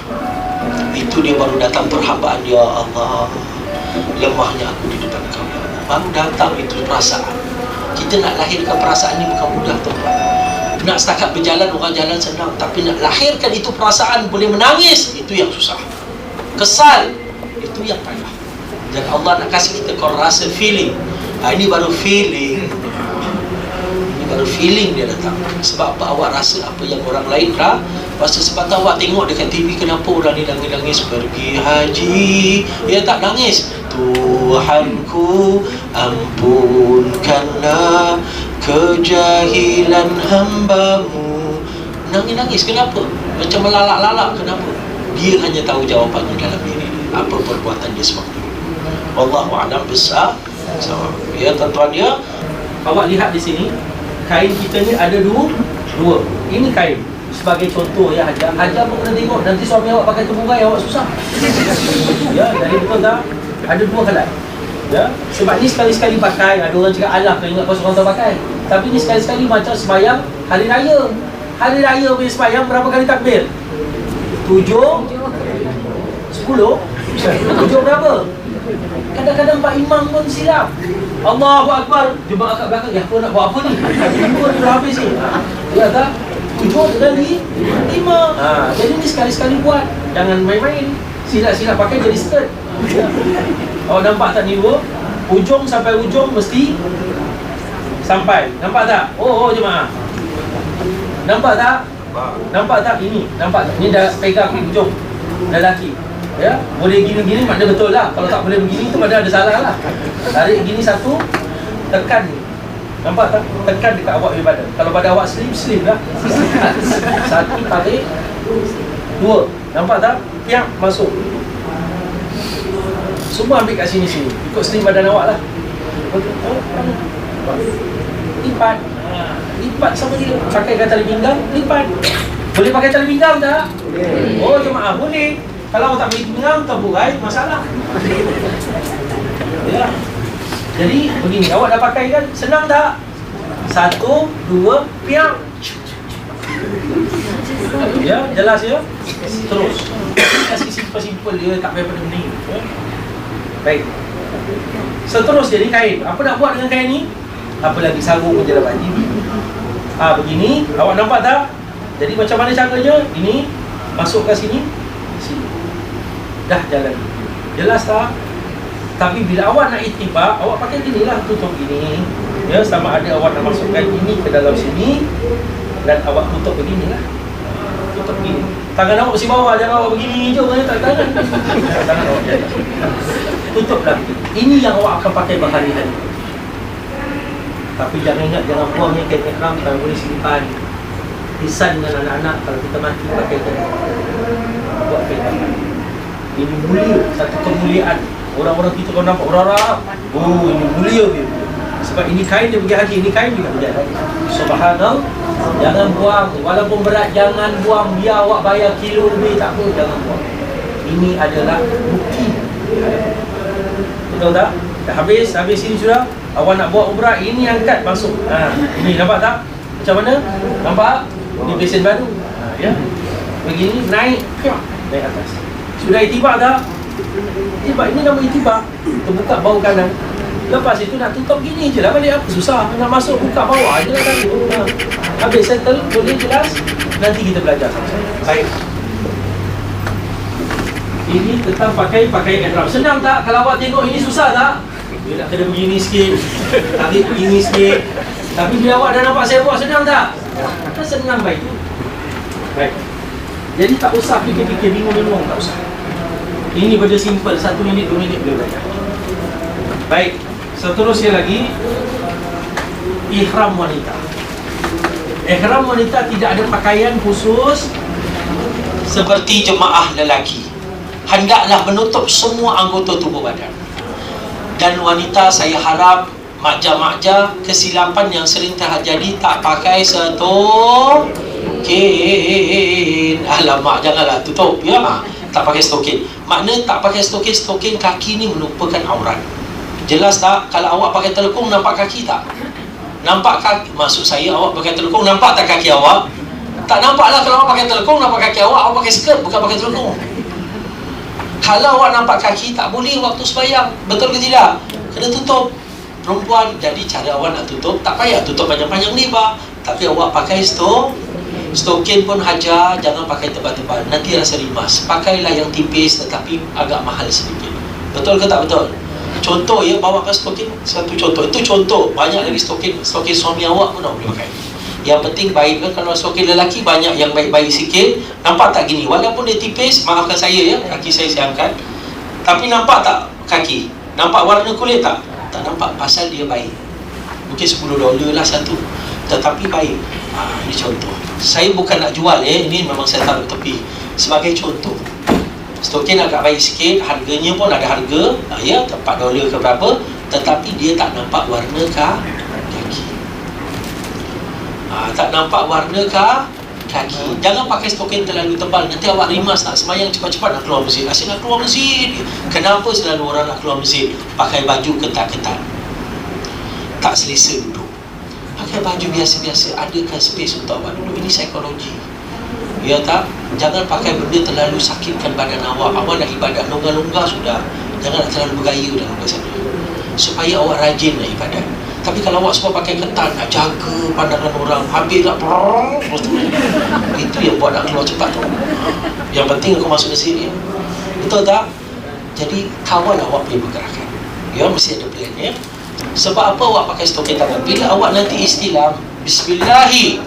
Itu dia baru datang perhambaan. Ya Allah, lemahnya aku di depan kau, ya Allah. Baru datang itu perasaan. Kita nak lahirkan perasaan ini bukan mudah, tuan-tuan. Nak setakat berjalan, orang jalan senang. Tapi nak lahirkan itu perasaan, boleh menangis, itu yang susah. Kesal, itu yang payah. Dan Allah nak kasih kita, kau rasa feeling. Ini baru feeling. Baru feeling dia datang. Sebab apa? Awak rasa apa yang orang lain rasa. Sebab awak tengok dekat TV, kenapa orang ni nangis-nangis pergi haji, dia tak nangis. Tuhanku ampunkanlah kejahilan hambamu. Nangis-nangis kenapa? Macam melalak-lalak kenapa? Dia hanya tahu jawapannya dalam diri dia. Apa perbuatan dia sewaktu dulu. Wallahu a'lam besar. Ya tuan-tuan dia, awak lihat di sini kain kita ni ada dua. Ini kain sebagai contoh ya. Hajar pun kena tengok. Nanti suami awak pakai temurai, awak susah. Ya, jadi betul tak? Ada dua helai. Ya, sebab ni sekali-sekali pakai. Ada orang cakap alah, kau ingat kau seorang tak pakai. Tapi ni sekali-sekali macam sembahyang hari raya. Hari raya punya sembahyang berapa kali takbir? 7, 10, 7 berapa? Kadang-kadang Pak Imam pun silap. Allahu Akbar, jemaah kat belakang, ya aku nak buat apa ni? Aku dah habis ni. Ya tak? 7 kali 5. Jadi ni sekali-sekali buat. Jangan main-main. Silap-silap pakai jadi skirt. Oh, nampak tak ni dua? Ujung sampai ujung mesti sampai. Nampak tak? Oh jemaah. Nampak tak? Nampak tak? Ini nampak tak? Ni dah pegang ujung lelaki. Ya, boleh gini-gini makna betul lah. Kalau tak boleh begini tu makna ada salah lah. Tarik gini satu, tekan ni. Nampak tak? Tekan dekat awak punya badan. Kalau badan awak slim lah. Satu tarik, 2. Nampak tak? Piak masuk. Semua ambil kat sini-sini. Ikut slim badan awak lah. Lipat. Lipat sama dia. Pakai tali pinggang, lipat. Boleh pakai tali pinggang tak? Oh jemaah boleh. Kalau awak tak boleh pinggang, terburai, masalah. Ya. Jadi begini, awak dah pakai kan? Senang tak? 1, 2, piak. Ya, jelas ya? Terus. Kasih simple-simple dia, tak payah pada benda ni. Ya? Baik. Seterusnya ni kain. Apa nak buat dengan kain ni? Apa lagi sarung pun je dapat ni. Begini, awak nampak tak? Jadi macam mana caranya? Ini masuk ke sini. Dah jalan. Jelas tak? Tapi bila awak nak itibak, awak pakai gini lah, tutup gini. Ya, sama ada awak nak masukkan ini ke dalam sini dan awak tutup beginilah. Tutup begini. Tangan awak mesti bawah, jangan awak begini je, orang tak tangan. Tangan awak di atas. Tutuplah. Ini yang awak akan pakai berhari-hari. Tapi jangan ingat, jangan buang yang kain ihram, kalau boleh simpan. Pisan dengan anak-anak, kalau kita mati pakai kain. Buat kain ihram. Ini mulia, satu kemuliaan. Orang-orang kita kalau nampak orang-orang, oh ini mulia dia. Sebab ini kain dia pergi haji, ini kain juga pergi haji. Subhanallah. Jangan buang, walaupun berat jangan buang. Biar awak bayar kilo lebih tak apa, jangan buang. Ini adalah bukti. Betul tak? Dah habis ini sudah. Awak nak buat umrah, ini angkat masuk. Ini nampak tak? Macam mana? Nampak? Ini besen baru. Ya. Begini naik atas. Sudah itibak tak? Itibak, ini nama itibak. Terbuka bau kanan. Lepas itu nak tutup gini je lah balik, apa susah. Nak masuk buka bawah je lah tadi. Habis settle, boleh jelas. Nanti kita belajar sama-sama. Baik. Ini tentang pakai ihram. Senang tak? Kalau awak tengok ini susah tak? Dia nak kena begini sikit, tarik begini sikit. Tapi bila awak dah nampak saya buat, senang tak? Kan senang baik tu. Baik. Jadi tak usah fikir-fikir bingung-bingung, tak usah. Ini benda simple, 1 minit 2 minit boleh belajar. Baik. Seterusnya lagi, ihram wanita. Ihram wanita tidak ada pakaian khusus seperti jemaah lelaki. Hendaklah menutup semua anggota tubuh badan. Dan wanita, saya harap makja-makja, kesilapan yang sering terjadi tak pakai stokin. Alamak, janganlah tutup ya. Tak pakai stokin. Makna tak pakai stokin kaki ni merupakan aurat. Jelas tak? Kalau awak pakai telekung, nampak kaki tak? Nampak kaki, maksud saya awak pakai telekung, nampak tak kaki awak? Tak nampak lah. Kalau awak pakai telekung, nampak kaki awak. Awak pakai skirt, bukan pakai telekung. Kalau awak nampak kaki, tak boleh waktu sembahyang. Betul ke tidak? Kena tutup. Perempuan, jadi cara awak nak tutup, tak payah tutup panjang-panjang lebar. Tapi awak pakai stokin pun hajar. Jangan pakai tebal-tebal, nanti rasa rimas. Pakailah yang tipis tetapi agak mahal sedikit. Betul ke tak betul? Contoh ya, bawakan stokin, satu contoh. Itu contoh, banyak lagi stokin suami awak pun nak boleh pakai. Yang penting baik kan. Kalau stokin lelaki banyak yang baik-baik sikit. Nampak tak gini? Walaupun dia tipis, maafkan saya ya, kaki saya angkat. Tapi nampak tak kaki? Nampak warna kulit tak? Tak nampak, pasal dia baik. Mungkin $10 lah satu, tetapi baik. Ini contoh. Saya bukan nak jual ya, ini memang saya taruh tepi sebagai contoh. Stokin agak baik sikit, harganya pun ada harga ya, $4 ke berapa, tetapi dia tak nampak warna kaki. Tak nampak warna kaki. Jangan pakai stokin terlalu tebal, nanti awak rimas nak sembahyang, cepat-cepat nak keluar masjid. Asyik nak keluar masjid. Kenapa selalu orang nak keluar masjid pakai baju ketat-ketat? Tak selesa duduk. Pakai baju biasa-biasa, adakan space untuk awak duduk. Ini psikologi. Ya tak? Jangan pakai benda terlalu sakitkan badan awak. Awak nak ibadat longgar-longgar sudah. Jangan nak terlalu bergaya dalam bahasa sana, supaya awak rajin nak ibadat. Tapi kalau awak semua pakai ketat, nak jaga pandangan orang, habislah itu yang buat nak keluar cepat tu. Yang penting aku masuk masjid ya. Betul tak? Jadi kawal awak punya pergerakan. Ya, mesti ada plan ya. Sebab apa awak pakai stokin tangan? Bila awak nanti istilam, Bismillahi,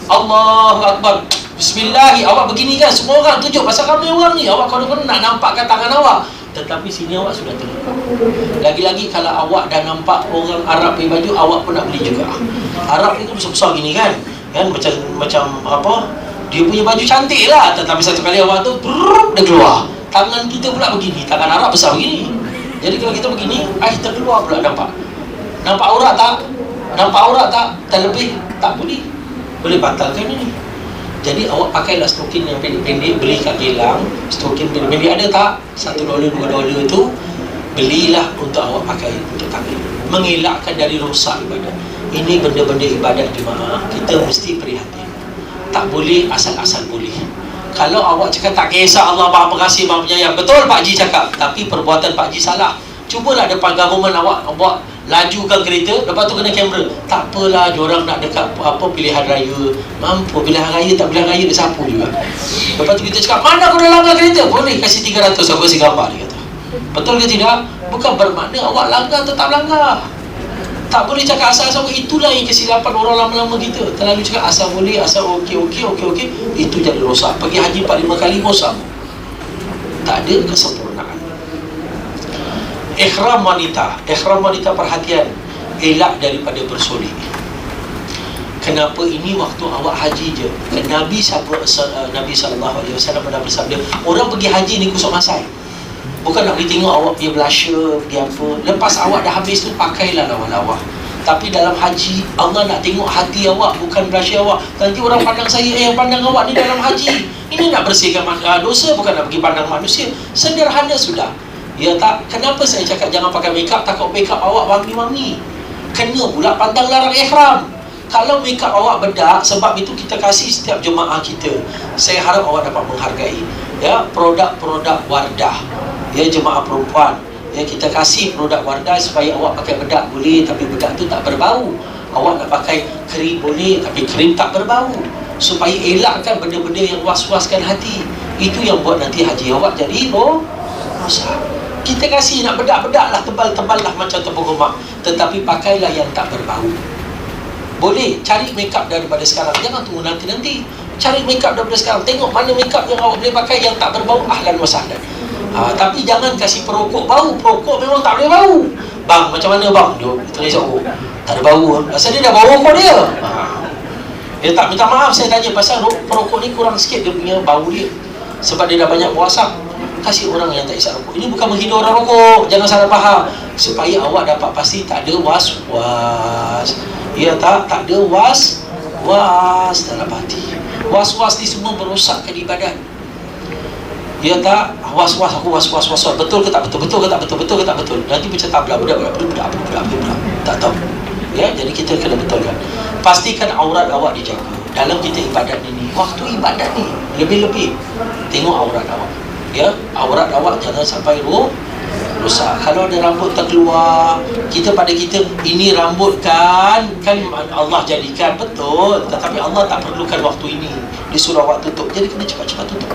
Allahu Akbar, Bismillahi, awak begini kan, semua orang tunjuk pasal kami orang ni. Awak kadang-kadang nak nampakkan tangan awak, tetapi sini awak sudah terlupa. Lagi-lagi kalau awak dah nampak orang Arab pakai baju, awak pun nak beli juga. Arab itu besar-besar gini kan, macam apa, dia punya baju cantik lah, tetapi satu kali awak tu dia keluar. Tangan kita pula begini, tangan Arab besar begini. Jadi kalau kita begini, kita keluar pula nampak. Nampak aurat tak? Nampak aurat tak? Terlebih tak boleh. Boleh batalkan ini. Jadi awak pakailah stokin yang pendek-pendek, beli kat gelang, stokin pendek-pendek ada tak? $1, $2 tu belilah untuk awak pakai untuk tangan. Mengelakkan dari rosak ibadat. Ini benda-benda ibadat jemaah, kita mesti prihatin. Tak boleh asal-asal boleh. Kalau awak cakap tak kisah, Allah Maha Pengasih Maha Penyayang, betul Pak Ji cakap, tapi perbuatan Pak Ji salah. Cubalah depan government awak buat lajukan kereta, lepas tu kena kamera. Tak apalah, diorang nak dekat apa pilihan raya, mampu pilihan raya, tak pilihan raya dia sapu juga. Lepas tu kita cakap, mana aku dah langgar kereta? Boleh kasih 300, aku kasih gambar, dia kata. Betul ke tidak? Bukan bermakna awak langgar tetap langgar. Tak boleh cakap asal-asal. Itulah yang kesilapan orang lama-lama kita. Terlalu cakap asal boleh, asal okey. Itu jadi rosak. Pergi haji 4-5 kali rosak. Tak ada kesempurnaan. Ihram wanita perhatian, elak daripada bersolek. Kenapa? Ini waktu awak haji je. Nabi SAW pernah bersabda, orang pergi haji ni kusuk masai. Bukan nak pergi tengok awak punya blusher, pergi apa. Lepas awak dah habis tu, pakailah lawa-lawa. Tapi dalam haji, Allah nak tengok hati awak, bukan blusher awak. Nanti orang pandang saya, yang pandang awak ni dalam haji. Ini nak bersihkan dosa, bukan nak pergi pandang manusia. Sederhana sudah. Ya tak? Kenapa saya cakap jangan pakai makeup? Takut makeup awak wangi-wangi. Kena pula pandang larang ihram. Kalau makeup awak bedak, sebab itu kita kasih setiap jemaah kita. Saya harap awak dapat menghargai ya produk-produk Wardah. Ya, jemaah perempuan, Ya, kita kasih produk Wardah supaya awak pakai bedak boleh, tapi bedak tu tak berbau. Awak nak pakai krim boleh, tapi krim tak berbau, supaya elakkan benda-benda yang was-waskan hati. Itu yang buat nanti haji awak jadi rosak. Kita kasih nak bedak-bedak lah, tebal-tebal lah macam tepung gomak, tetapi pakailah yang tak berbau. Boleh cari makeup daripada sekarang, jangan tunggu nanti-nanti. Cari makeup daripada sekarang, tengok mana makeup yang awak boleh pakai yang tak berbau, ahlan wa sahlan. Tapi jangan kasih perokok bau. Perokok memang tak boleh bau. Bang, macam mana bang? Dia tulis aku, tak ada bau. Pasal dia dah bau rokok dia. Dia tak minta maaf, saya tanya pasal perokok ni kurang sikit dia punya bau dia, sebab dia dah banyak buang asap. Kasih orang yang tak isap rokok. Ini bukan menghina orang rokok, jangan salah faham. Supaya awak dapat pasti tak ada was-was. Ya tak ada was-was dalam hati. Was-was ni semua merosakkan ibadat. Ya tak, was-was, aku was-was, betul ke tak betul, betul ke tak betul, betul ke tak betul. Nanti macam tabla budak tak tahu. Ya, jadi kita kena betulkan. Pastikan aurat awak dijaga dalam kita ibadat ini. Waktu ibadat ni lebih-lebih tengok aurat awak. Ya, aurat awak jangan sampai rosak. Kalau ada rambut terkeluar, pada kita ini rambut kan Allah jadikan, betul, tetapi Allah tak perlukan waktu ini. Dia suruh awak tutup, jadi kena cepat-cepat tutup.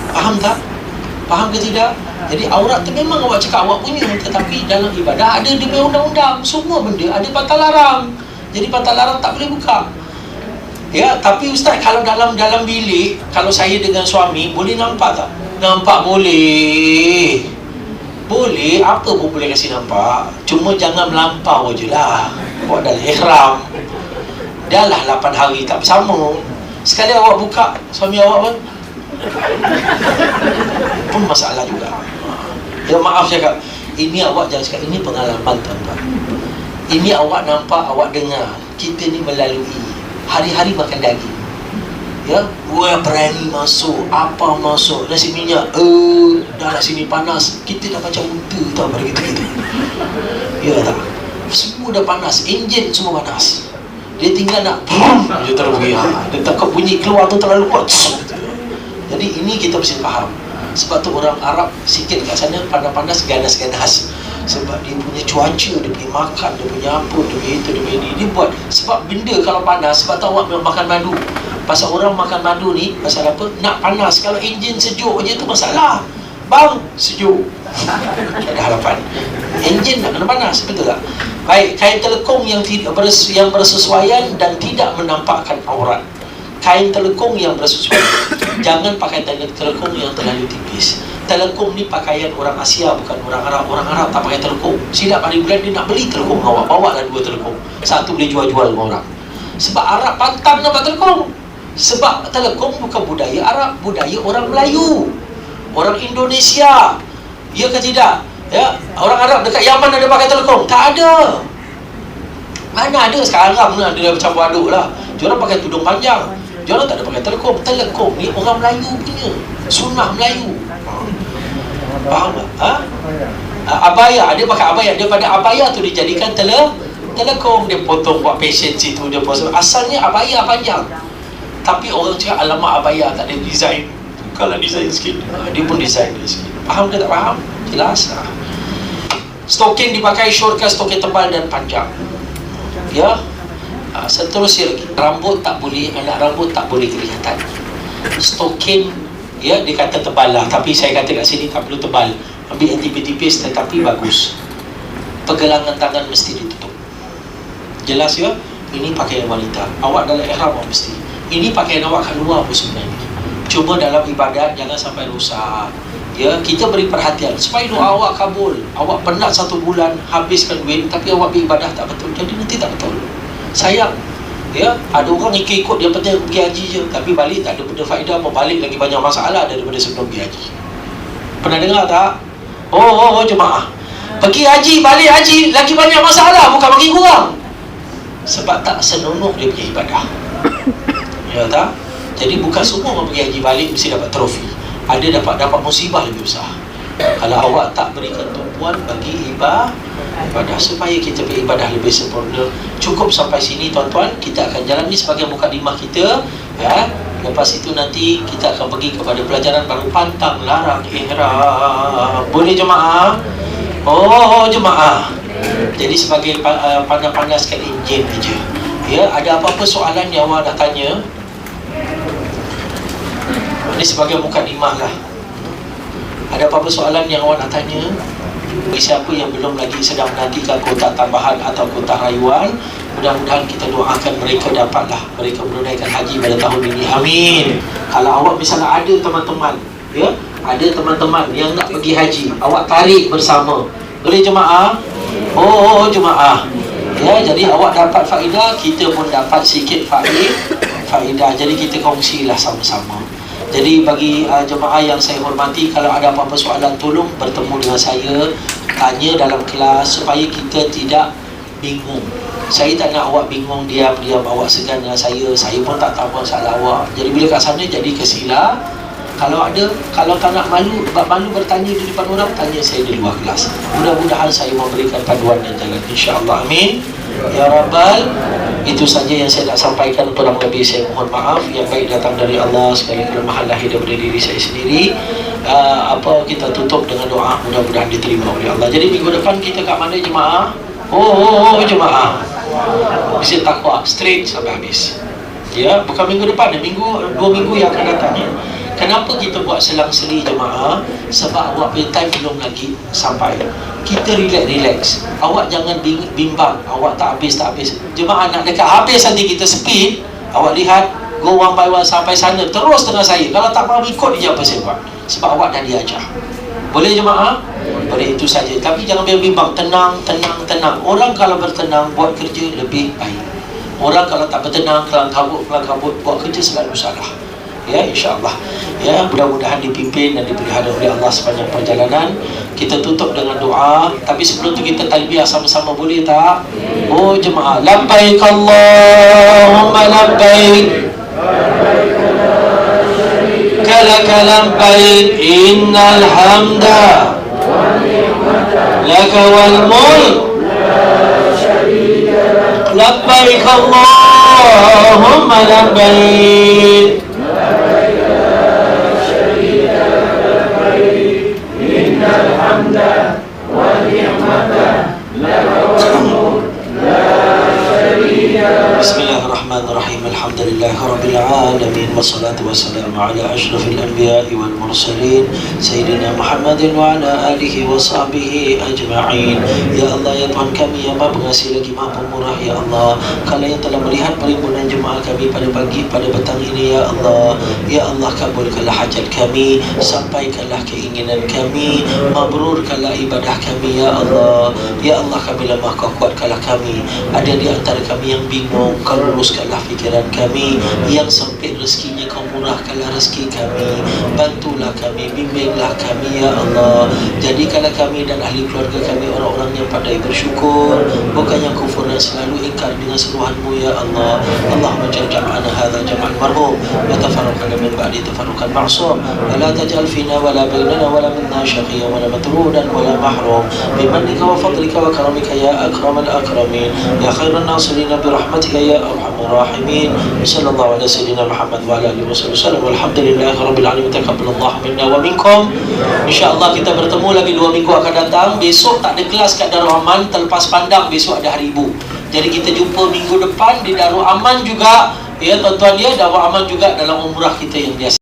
Faham tak? Faham ke tidak? Jadi aurat tu memang awak cakap awak punya, tetapi dalam ibadah ada dia punya undang-undang. Semua benda ada patah larang. Jadi patah larang tak boleh buka. Ya, tapi ustaz, kalau dalam bilik, kalau saya dengan suami boleh nampak tak? Nampak boleh. Boleh, apa pun boleh kasi nampak. Cuma jangan melampau je lah. Awak dah ihram, dah lah 8 hari tak bersama. Sekali awak buka, suami awak pun masalah juga. Ya, maaf cakap, ini awak jangan cakap, ini pengalaman tuan-tuan. Ini awak nampak, awak dengar, kita ni melalui hari-hari makan daging. Ya, berani masuk, apa masuk, nasi minyak, dah lah sini panas, kita dah macam muda tau pada kita. Ya tak, semua dah panas, enjin semua panas. Dia tinggal nak dia terus pergi. Dia takut bunyi keluar tu terlalu kuat. Jadi ini kita mesti faham. Sebab tu orang Arab sikit kat sana panas-panas, ganas-ganas. Sebab dia punya cuaca, dia punya makan, dia punya apa, dia punya itu, dia punya ini. Dia buat, sebab benda kalau panas, sebab tu awak makan madu. Pasal orang makan madu ni, pasal apa? Nak panas. Kalau enjin sejuk je tu masalah. Bang, sejuk. Tak ada harapan. Enjin nak kena panas, betul tak? Baik, kain telekung yang bersesuaian dan tidak menampakkan aurat. Kain telekung yang bersesuaian. Jangan pakai telekung yang terlalu tipis. Telekung ni pakaian orang Asia, bukan orang Arab. Orang Arab tak pakai telekung. Silap hari bulan dia nak beli telekung awak, bawa lah 2 telekung. Satu boleh jual-jual dengan orang. Sebab Arab pantang nak pakai telekung. Sebab telekung bukan budaya Arab, budaya orang Melayu, orang Indonesia. Ya ke tidak? Ya, orang Arab dekat Yaman ada pakai telekung? Tak ada. Mana ada sekarang lah, dia dah bercampur aduk lah. Diorang pakai tudung panjang, diorang tak ada pakai telekung. Telekung ni orang Melayu punya, sunnah Melayu. Faham tak? Abaya, dia pakai abaya. Daripada abaya tu dijadikan telekung. Dia potong buat fashion situ, dia potong. Asalnya abaya panjang, tapi orang cakap alamak abaya tak ada design. Kalau design sikit, dia pun design dia sikit. Faham ke tak faham? Jelas lah. Stokin dipakai syurga, stokin tebal dan panjang. Ya. Seterusnya lagi, rambut tak boleh, anak rambut tak boleh kelihatan. Stokin, ya, dia kata tebal lah, tapi saya kata kat sini tak perlu tebal. Ambil yang tipis-tipis tetapi bagus. Pergelangan tangan mesti ditutup. Jelas ya? Ini pakaian wanita. Awak dalam ihram awak mesti. Ini pakaian awak kat luar pun sebenarnya. Cuma dalam ibadat jangan sampai rusak. Ya, kita beri perhatian supaya doa awak kabul. Awak penat 1 bulan habiskan duit, tapi awak beribadah tak betul, jadi nanti tak betul. Sayang. Ya, ada orang ikut-ikut, dia penting pergi haji je, tapi balik tak ada benda faedah, mau balik lagi banyak masalah daripada sebelum pergi haji. Pernah dengar tak? Oh jemaah, pergi haji, balik haji lagi banyak masalah, bukan bagi kurang. Sebab tak senonoh dia pergi ibadah. Ya tak? Jadi bukan semua orang pergi haji balik mesti dapat trofi. Ada dapat musibah lebih besar. Kalau awak tak berikan tumpuan bagi ibadah, supaya kita beribadah lebih sempurna. Cukup sampai sini tuan-tuan. Kita akan jalani sebagai mukadimah kita, ya. Lepas itu nanti kita akan pergi kepada pelajaran baru, pantang larang ihram. Boleh jemaah? Oh jemaah. Jadi sebagai pandang-pandang sekali enjin aja. Ya, ada apa-apa soalan yang awak nak tanya? Ini sebagai mukadimah lah. Ada apa-apa soalan yang awak nak tanya? Bagi siapa yang belum lagi sedang menantikan kotak tambahan atau kotak rayuan, mudah-mudahan kita doakan mereka dapatlah, mereka menunaikan haji pada tahun ini. Amin. Kalau awak misalnya ada teman-teman, ya, ada teman-teman yang nak pergi haji, awak tarik bersama. Boleh jemaah? Oh jemaah. Ya, jadi awak dapat faedah, kita pun dapat sikit faedah. Jadi kita kongsilah sama-sama. Jadi bagi jemaah yang saya hormati, kalau ada apa-apa soalan, tolong bertemu dengan saya, tanya dalam kelas supaya kita tidak bingung. Saya tak nak awak bingung, diam-diam awak segan dengan saya pun tak tahu masalah awak. Jadi bila kat sana jadi kesila. Kalau tak nak malu bertanya di depan orang, tanya saya di luar kelas. Mudah-mudahan saya memberikan panduan dan jalan, insya-Allah. Amin. Ya Rabbal. Itu saja yang saya nak sampaikan. Kurang lebih saya mohon maaf. Yang baik datang dari Allah, sekali kelemahan lahir daripada diri saya sendiri. Kita tutup dengan doa, mudah-mudahan diterima oleh Allah. Jadi minggu depan kita kat mana jemaah? Oh jemaah. Bisa takwa straight sampai habis. Ya, bukan minggu depan, dua minggu yang akan datang ya. Kenapa kita buat selang-seli jemaah? Sebab awak punya time belum lagi sampai. Kita relax. Awak jangan bimbang, awak tak habis. Jemaah nak dekat habis nanti kita speed. Awak lihat, go one by one sampai sana. Terus dengan saya. Kalau tak mahu ikut dia apa saya buat. Sebab awak dah diajar. Boleh jemaah? Boleh, itu saja. Tapi jangan bimbang. Tenang. Orang kalau bertenang, buat kerja lebih baik. Orang kalau tak bertenang, kelang kabut, buat kerja selalu salah. Ya, insya-Allah. Ya, mudah-mudahan dipimpin dan dipelihara oleh Allah sepanjang perjalanan. Kita tutup dengan doa, tapi sebelum tu kita talbiyah sama-sama, boleh tak? Oh jemaah, labbaik Allahumma labbaik, laka labbaik, innal hamda laka wal mulk, labbaik Allahumma labbaik. Bismillahirrahmanirrahim. Alhamdulillahirabbil alamin wassalatu wassalamu ala asyrafil anbiya'i wal mursalin sayyidina Muhammadin wa ala alihi wa sahbihi ajma'in. Ya Allah, ya Tuhan kami yang Maha Pengasih lagi Maha Pemurah, ya Allah, kala yang telah melihat perhimpunan jemaah kami pada pagi pada petang ini, ya Allah, kabulkanlah hajat kami, sampaikanlah keinginan kami, mabrurkanlah ibadah kami, ya Allah. Ya Allah, kami lemah, Kau kuatkanlah kami. Ada di antara kami yang bingung, Kau luruskanlah fikiran kami. Yang sempit rezekinya, Kau murahkanlah rezeki kami. Bantulah kami, bimbinglah kami, ya Allah. Jadikanlah kami dan ahli keluarga kami orang-orang yang pandai bersyukur, bukan yang kufur dan selalu ingkar dengan seruanmu, ya Allah. Allahumma jal jam'ana hadha jam'an marhum wa tafarraqana min ba'di tafarruqan ma'sum, wa la taj'al fina wa la bainana wa la minna syaqiyyan wa la matrudan wa la mahrum, bimannika wa fadlika wa karamika ya akramal akramin, ya khairan nasirin bi rahmatika ya arhamar rahimin. Sallallahu ala sayyidina Muhammad wa ala alihi wasallam. Walhamdulillahi rabbil alamin. Taqabbalallahu minna wa minkum. Insyaallah kita bertemu lagi 2 minggu akan datang. Besok tak ada kelas kat Darul Aman, terlepas pandang besok ada hari Ibu. Jadi kita jumpa minggu depan di Darul Aman juga. Ya tuan-tuan, ya Darul Aman juga dalam umrah kita yang biasa.